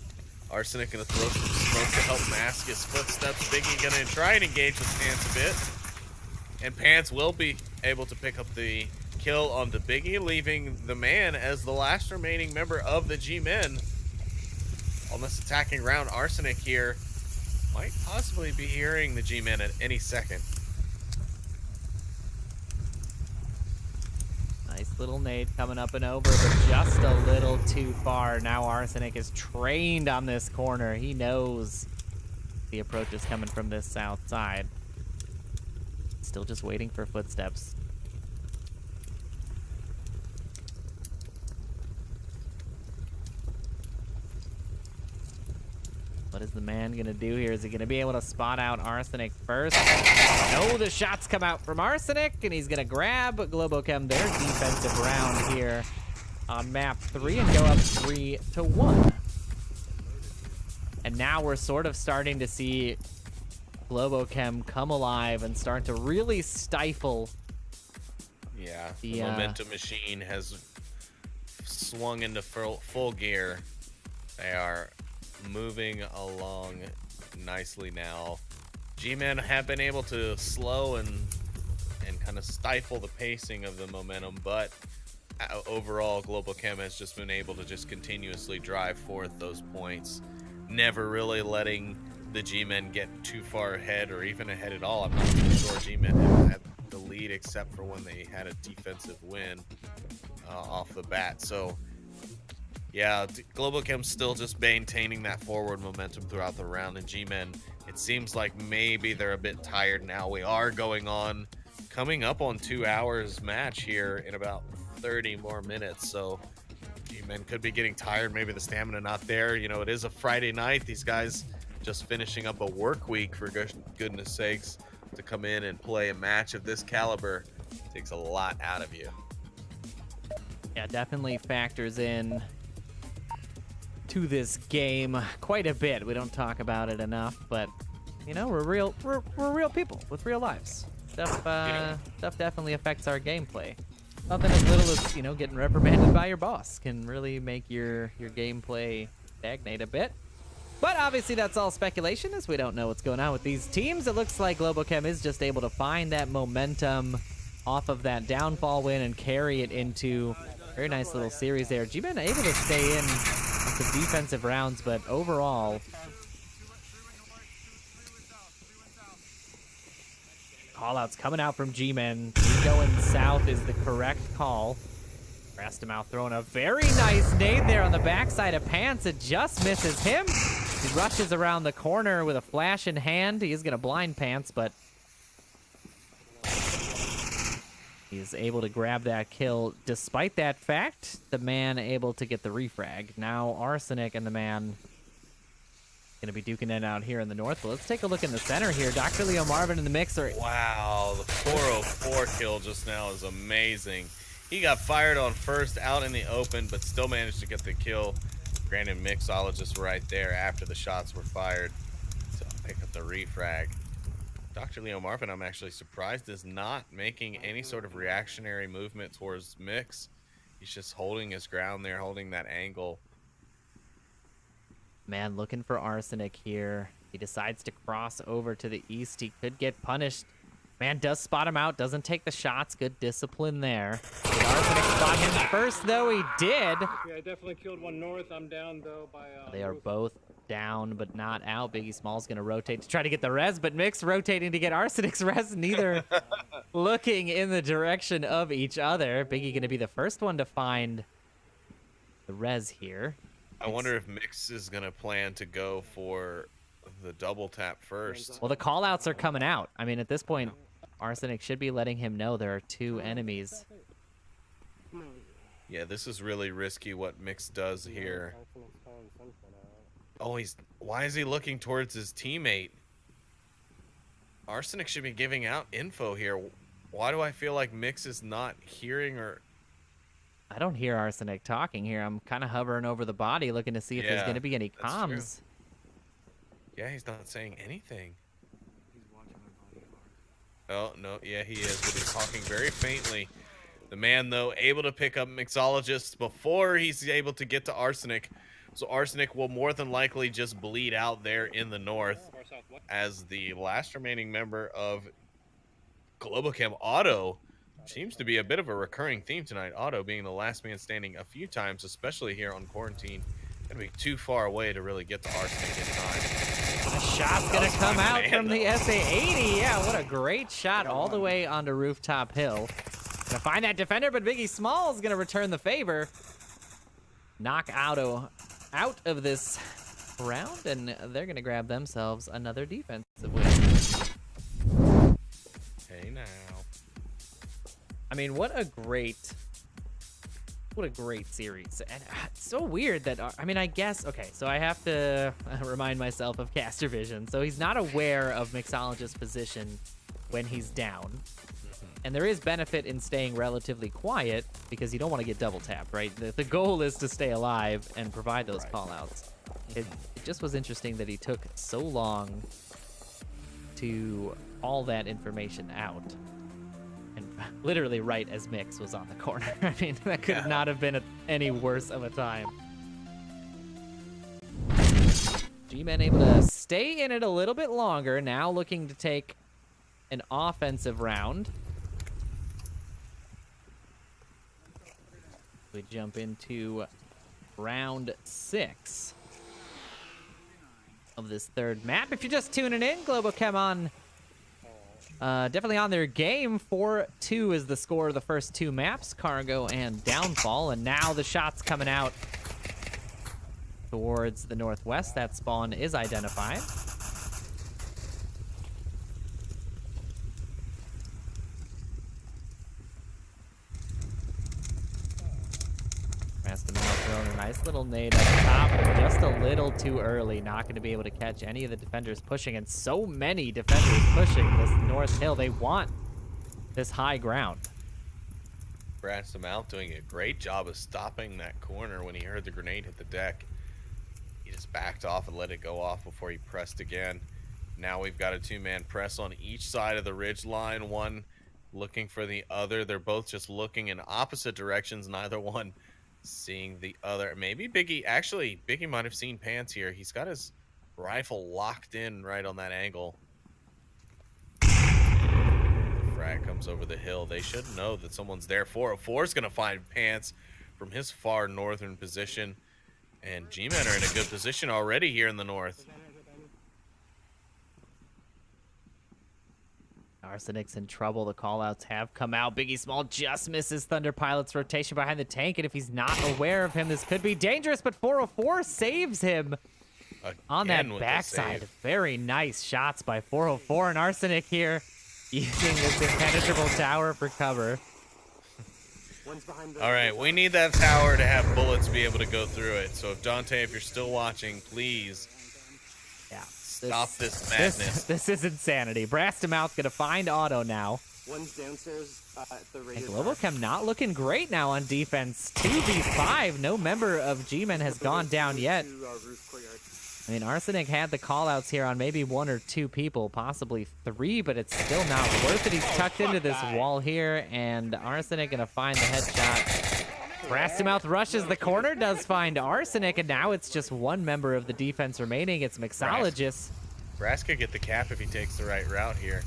Arsenic gonna throw some smoke to help mask his footsteps. Biggie gonna try and engage with Pants a bit. And Pants will be able to pick up the kill onto Biggie, leaving the man as the last remaining member of the Gmen. On this attacking round, Arsenic here might possibly be hearing the Gmen at any second. Nice little nade coming up and over, but just a little too far. Now Arsenic is trained on this corner. He knows the approach is coming from this south side. Still just waiting for footsteps. What is the man gonna do here? Is he gonna be able to spot out Arsenic first? No, the shots come out from Arsenic, and he's gonna grab Globochem, their defensive round here on map 3, and go up 3-1. And now we're sort of starting to see Globochem come alive and start to really stifle. Yeah, the momentum machine has swung into full gear. They are moving along nicely now. G-Men have been able to slow and kind of stifle the pacing of the momentum, but overall Globochem has just been able to just continuously drive forth those points, never really letting the G-Men get too far ahead or even ahead at all. I'm not even sure G-Men have had the lead except for when they had a defensive win off the bat. So yeah, Globochem's still just maintaining that forward momentum throughout the round, and G-Men, it seems like maybe they're a bit tired now. We are coming up on 2 hours match here in about 30 more minutes, so G-Men could be getting tired. Maybe the stamina not there. You know, it is a Friday night. These guys just finishing up a work week, for goodness sakes, to come in and play a match of this caliber takes a lot out of you. Yeah, definitely factors in to this game quite a bit. We don't talk about it enough, but you know, we're real people with real lives. Stuff definitely affects our gameplay. Nothing as little as, you know, getting reprimanded by your boss can really make your gameplay stagnate a bit. But obviously that's all speculation, as we don't know what's going on with these teams. It looks like Globochem is just able to find that momentum off of that downfall win and carry it into a very nice little series there. G-Men able to stay in on some defensive rounds, but overall, callouts coming out from G-Men. Going south is the correct call. Rastamouth throwing a very nice nade there on the backside of Pants. It just misses him. He rushes around the corner with a flash in hand. He is going to blind Pants, but he is able to grab that kill. Despite that fact, the man able to get the refrag. Now Arsenic and the man going to be duking it out here in the north. But let's take a look in the center here. Dr. Leo Marvin in the mixer. Wow, the 404 kill just now is amazing. He got fired on first out in the open, but still managed to get the kill. Granted, mixologist right there after the shots were fired to pick up the refrag. Dr. Leo Marvin, I'm actually surprised, is not making any sort of reactionary movement towards Mix. He's just holding his ground there, holding that angle. Man, looking for Arsenic here. He decides to cross over to the east. He could get punished. Man does spot him out, doesn't take the shots. Good discipline there. Did Arsenic spot him first, though? He did. Yeah, I definitely killed one north. I'm down, though, by... They are both down, but not out. Biggie Small's going to rotate to try to get the res, but Mix rotating to get Arsenic's res. Neither looking in the direction of each other. Biggie going to be the first one to find the res here. I wonder if Mix is going to plan to go for the double tap first. Well, the call-outs are coming out. I mean, at this point, Arsenic should be letting him know there are 2 enemies. Yeah, this is really risky what Mix does here. Oh, why is he looking towards his teammate? Arsenic should be giving out info here. Why do I feel like Mix is not hearing or... I don't hear Arsenic talking here. I'm kind of hovering over the body looking to see if there's going to be any comms. Yeah, he's not saying anything. Oh, no, yeah, he is, but he's talking very faintly. The man, though, able to pick up Mixologist before he's able to get to Arsenic. So Arsenic will more than likely just bleed out there in the north as the last remaining member of Globochem, Otto, seems to be a bit of a recurring theme tonight. Otto being the last man standing a few times, especially here on Quarantine. Gonna be too far away to really get to Arsenic in time. A shot's gonna come out from the SA-80. Yeah, what a great shot all the way onto Rooftop Hill. Gonna find that defender, but Biggie Small's gonna return the favor. Knock Otto out of this round, and they're gonna grab themselves another defensive win. Hey now. I mean, what a great series. And it's so weird that, I mean, I guess, okay, so I have to remind myself of caster vision. So he's not aware of Mixologist's position when he's down. And there is benefit in staying relatively quiet because you don't want to get double tapped, right? The goal is to stay alive and provide those call-outs. It just was interesting that he took so long to all that information out. And literally right as Mix was on the corner. I mean, that could not have been any worse of a time. Gmen able to stay in it a little bit longer, now looking to take an offensive round. We jump into round 6 of this third map. If you're just tuning in, Globochem on definitely on their game. 4-2 is the score of the first 2 maps, Cargo and Downfall. And now the shot's coming out towards the northwest. That spawn is identified. Throwing a nice little nade up top, but just a little too early. Not going to be able to catch any of the defenders pushing, and so many defenders pushing this north hill. They want this high ground. Bradsome out doing a great job of stopping that corner when he heard the grenade hit the deck. He just backed off and let it go off before he pressed again. Now we've got a 2-man press on each side of the ridge line. One looking for the other. They're both just looking in opposite directions. Neither one seeing the other. Maybe Biggie, actually, Biggie might have seen Pants here. He's got his rifle locked in right on that angle. Frag comes over the hill. They should know that someone's there. 404 is going to find Pants from his far northern position. And G-Men are in a good position already here in the north. Arsenic's in trouble. The callouts have come out. Biggie Small just misses Thunder Pilot's rotation behind the tank, and if he's not aware of him, this could be dangerous, but 404 saves him on that backside. Very nice shots by 404, and Arsenic here using this impenetrable tower for cover. All right, we need that tower to have bullets be able to go through it. So if Dante, if you're still watching, please stop this madness. This is insanity. Brastamouth gonna find Otto now. One's downstairs at the And Globochem not looking great now on defense. 2v5. No member of G-Men has gone down yet. I mean, Arsenic had the callouts here on maybe 1 or 2 people, possibly 3, but it's still not worth it. He's tucked into this wall here, and Arsenic gonna find the headshot. Brastamouth rushes the corner, does find Arsenic, and now it's just 1 member of the defense remaining. It's Mixologist. Brass could get the cap if he takes the right route here.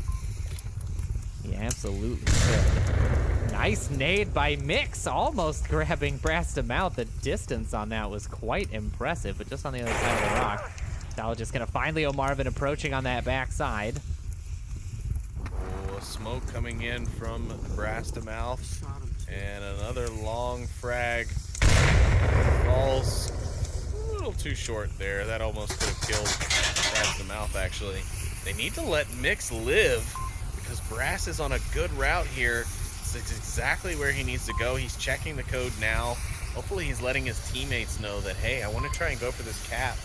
He absolutely could. Nice nade by Mix, almost grabbing Brastamouth. The distance on that was quite impressive, but just on the other side of the rock. Mixologist gonna find Leo Marvin approaching on that backside. Oh, smoke coming in from Brastamouth. And another long frag. Falls a little too short there. That almost could have killed Brastamouth, actually. They need to let Mix live because Brass is on a good route here. It's exactly where he needs to go. He's checking the code now. Hopefully he's letting his teammates know that, hey, I want to try and go for this cap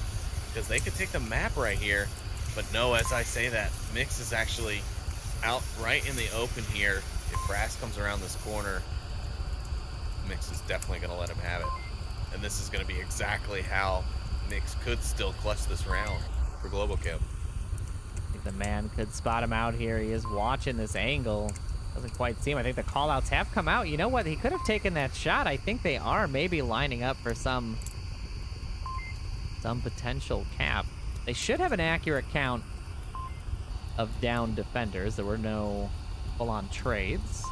because they could take the map right here. But no, as I say that, Mix is actually out right in the open here. If Brass comes around this corner, Mix is definitely going to let him have it. And this is going to be exactly how Mix could still clutch this round for Globochem. I think the man could spot him out here. He is watching this angle. Doesn't quite see him. I think the callouts have come out. You know what? He could have taken that shot. I think they are maybe lining up for some potential cap. They should have an accurate count of down defenders. There were no full-on trades.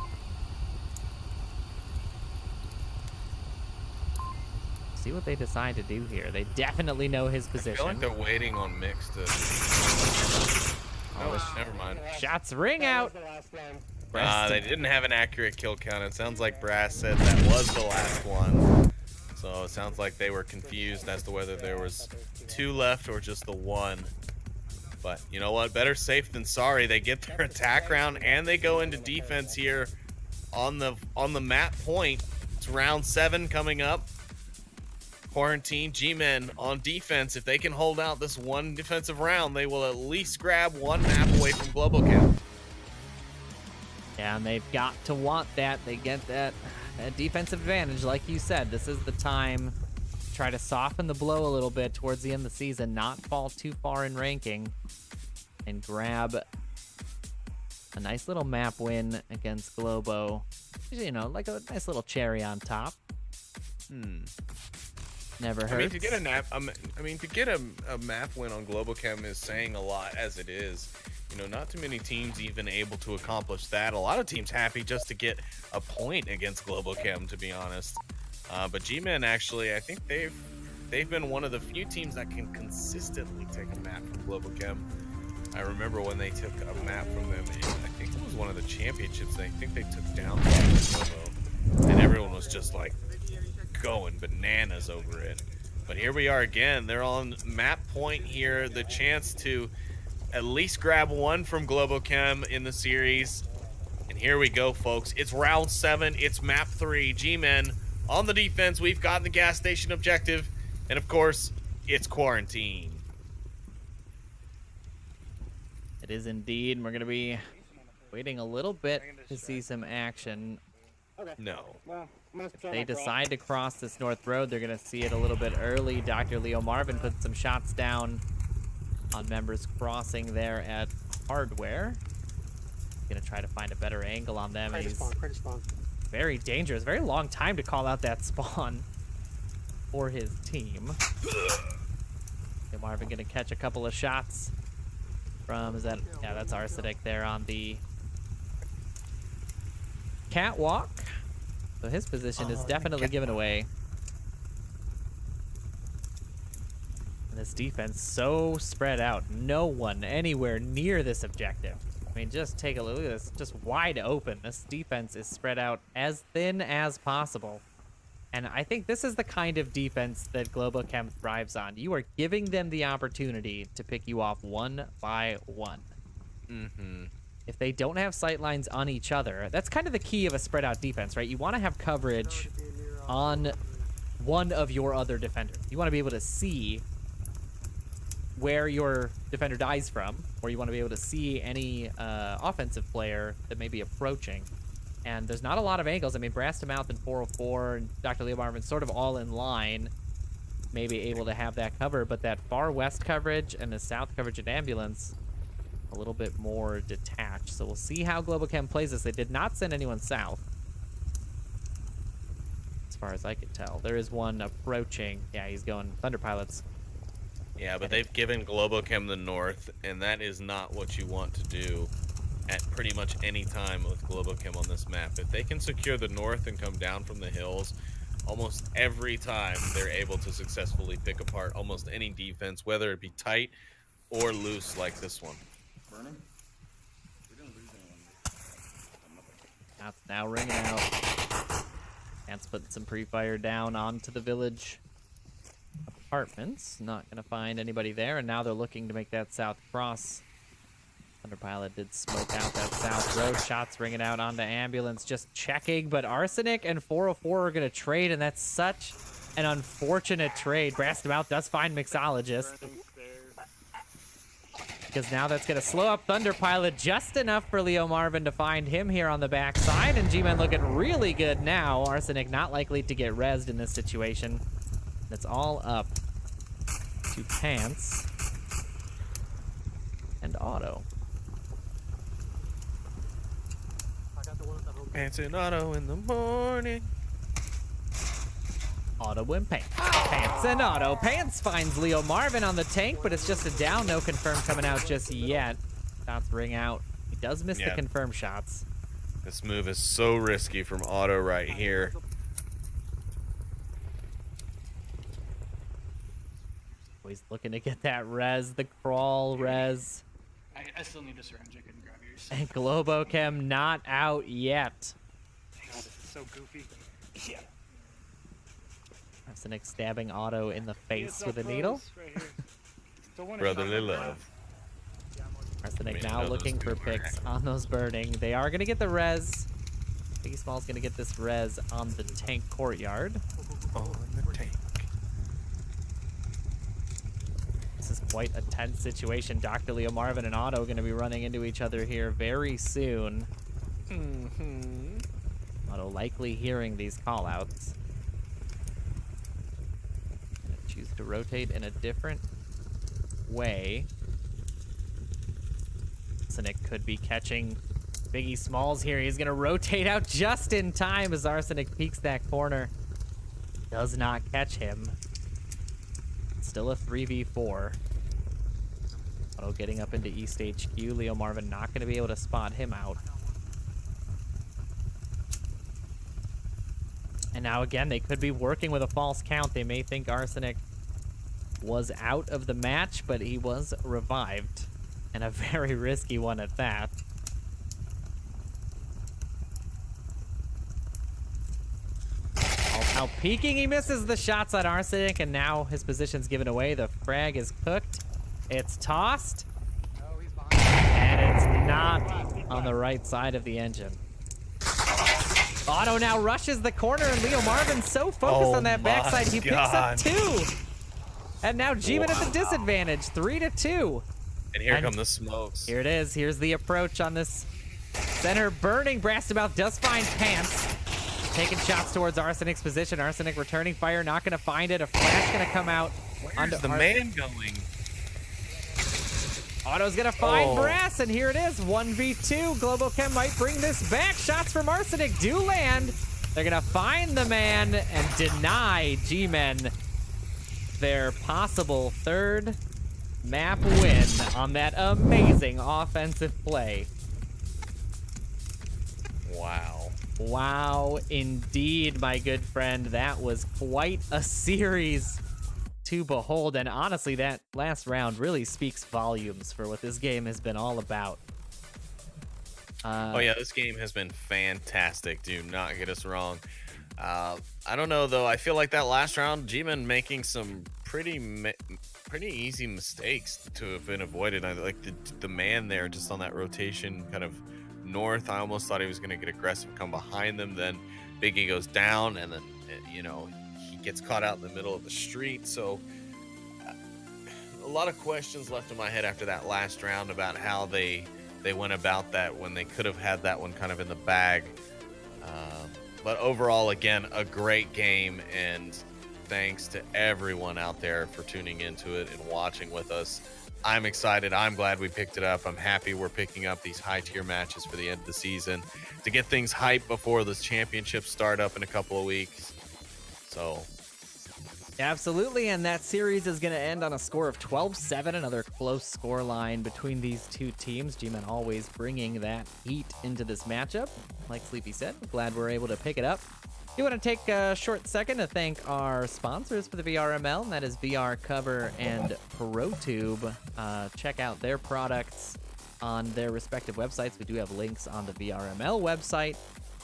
See what they decide to do here. They definitely know his position. I feel like they're waiting on Mix to... Oh, never mind. Shots ring out. They didn't have an accurate kill count. It sounds like Brass said that was the last one. So it sounds like they were confused as to whether there was 2 left or just the 1. But you know what? Better safe than sorry. They get their attack round and they go into defense here on the map point. It's round 7 coming up. Quarantine Gmen on defense. If they can hold out this 1 defensive round, they will at least grab 1 map away from Globochem. Yeah, and they've got to want that. They get that defensive advantage. Like you said, this is the time to try to soften the blow a little bit towards the end of the season, not fall too far in ranking, and grab a nice little map win against Globo. You know, like a nice little cherry on top. Never hurts. I mean, to get a map win on Globochem is saying a lot as it is. You know, not too many teams even able to accomplish that. A lot of teams happy just to get a point against Globochem, to be honest. But Gmen actually, I think they've been one of the few teams that can consistently take a map from Globochem. I remember when they took a map from them, I think it was one of the championships. I think they took down Globo, and everyone was just like going bananas over it. But here we are again. They're on map point here. The chance to at least grab 1 from Globochem in the series. And here we go, folks. It's round 7. It's map 3. G-Men on the defense. We've got the gas station objective. And of course, it's quarantine. It is indeed. We're going to be waiting a little bit to see some action. No. Well, They decide to cross this north road. They're going to see it a little bit early. Dr. Leo Marvin put some shots down on members crossing there at Hardware. Going to try to find a better angle on them. Credit spawn. Very dangerous. Very long time to call out that spawn for his team. Okay, Marvin going to catch a couple of shots from, that's Arsenic there on the catwalk. So his position is definitely given away. And this defense so spread out. No one anywhere near this objective. I mean, just take a look at this. Just wide open. This defense is spread out as thin as possible. And I think this is the kind of defense that Globochem thrives on. You are giving them the opportunity to pick you off 1 by 1. If they don't have sight lines on each other, that's kind of the key of a spread out defense, right? You want to have coverage on one of your other defenders. You want to be able to see where your defender dies from, or you want to be able to see any offensive player that may be approaching. And there's not a lot of angles. I mean, Brastamouth and 404 and Dr. Leo Marvin sort of all in line. maybe able to have that cover, but that far west coverage and the south coverage at ambulance, a little bit more detached. So we'll see how Globochem plays this. They did not send anyone south, as far as I could tell. There is one approaching. Yeah, he's going Thunder Pilots. Yeah, but they've given Globochem the north, and that is not what you want to do at pretty much any time with Globochem on this map. If they can secure the north and come down from the hills, almost every time they're able to successfully pick apart almost any defense, whether it be tight or loose like this one. Burning? We didn't lose anyone. That's now ringing out. Ants putting some pre-fire down onto the village apartments. Not going to find anybody there, and now they're looking to make that south cross. Thunderpilot did smoke out that south road. Shots ringing out onto ambulance, just checking, but Arsenic and 404 are going to trade, and that's such an unfortunate trade. Brastabout does find Mixologist, because now that's going to slow up Thunderpilot just enough for Leo Marvin to find him here on the backside, and Gmen looking really good now. Arsenic not likely to get rezzed in this situation. It's all up to Pants and Auto. Pants and Auto in the morning. Auto and Pants. Pants and Auto. Pants finds Leo Marvin on the tank, but it's just a down. No confirm coming out just yet. Shots ring out. He does miss the confirm shots. This move is so risky from Auto right here. He's looking to get that res, the crawl res. I still need a syringe. I couldn't grab yours. And Globochem not out yet. God, this is so goofy. Yeah. Arsenic stabbing Auto in the face with a needle. Brotherly love. Arsenic now looking for picks on those burning. They are going to get the res. Biggie Small's going to get this res on the tank courtyard. On the tank. This is quite a tense situation. Dr. Leo Marvin and Otto are going to be running into each other here very soon. Otto likely hearing these callouts. Choose to rotate in a different way. Arsenic could be catching Biggie Smalls here. He's going to rotate out just in time as Arsenic peeks that corner. Does not catch him. Still a 3v4. Otto getting up into East HQ. Leo Marvin not going to be able to spot him out. And now again, they could be working with a false count. They may think Arsenic was out of the match, but he was revived. And a very risky one at that. Now peeking, he misses the shots on Arsenic, and now his position's given away. The frag is cooked. It's tossed. And it's not on the right side of the engine. Otto now rushes the corner, and Leo Marvin's so focused on that backside, he picks up 2. And now Gmen at the disadvantage, 3-2. And here come the smokes. Here it is. Here's the approach on this center. Burning. Brastabout does find Pants. Taking shots towards Arsenic's position. Arsenic returning fire, not going to find it. A flash going to come out. Where's the man going? Otto's going to find Brass, and here it is. 1v2. Globochem might bring this back. Shots from Arsenic do land. They're going to find the man and deny Gmen their possible third map win on that amazing offensive play. Wow. Wow, indeed, my good friend. That was quite a series to behold, and honestly, that last round really speaks volumes for what this game has been all about. Oh yeah, this game has been fantastic. Do not get us wrong. I don't know though. I feel like that last round, Gmen making some pretty easy mistakes to have been avoided. I like the man there just on that rotation, kind of north. I almost thought he was going to get aggressive, come behind them. Then Biggie goes down, and then you know he gets caught out in the middle of the street. So a lot of questions left in my head after that last round about how they went about that when they could have had that one kind of in the bag. But overall, again, a great game, and thanks to everyone out there for tuning into it and watching with us. I'm excited. I'm glad we picked it up. I'm happy we're picking up these high-tier matches for the end of the season to get things hyped before the championships start up in a couple of weeks. So Absolutely, and that series is going to end on a score of 12-7, another close score line between these two teams. Gmen always bringing that heat into this matchup. Like Sleepy said, glad we're able to pick it up. You want to take a short second to thank our sponsors for the VRML, and that is VR Cover and ProTube. Check out their products on their respective websites. We do have links on the VRML website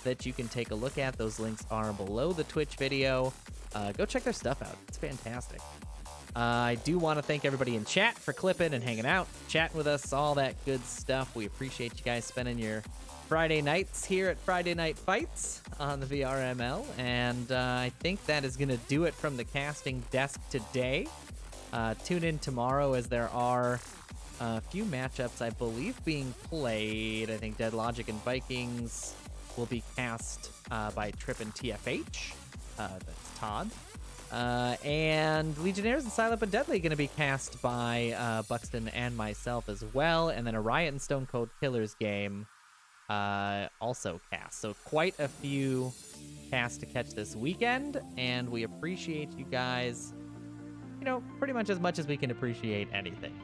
that you can take a look at. Those links are below the Twitch video. Go check their stuff out. It's fantastic. I do want to thank everybody in chat for clipping and hanging out, chatting with us, all that good stuff. We appreciate you guys spending your Friday nights here at Friday Night Fights on the VRML. And I think that is going to do it from the casting desk today. Tune in tomorrow as there are a few matchups, I believe, being played. I think Dead Logic and Vikings will be cast by Trip and TFH. That's Todd. And Legionnaires and Silent but Deadly going to be cast by Buxton and myself as well. And then a Riot and Stone Cold Killers game also cast. So quite a few casts to catch this weekend. And we appreciate you guys, pretty much as we can appreciate anything.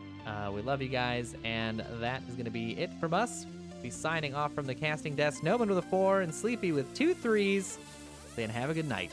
We love you guys. And that is going to be it from us. We'll be signing off from the casting desk. Noman with a 4 and Sleepy with 2 3s. Saying have a good night.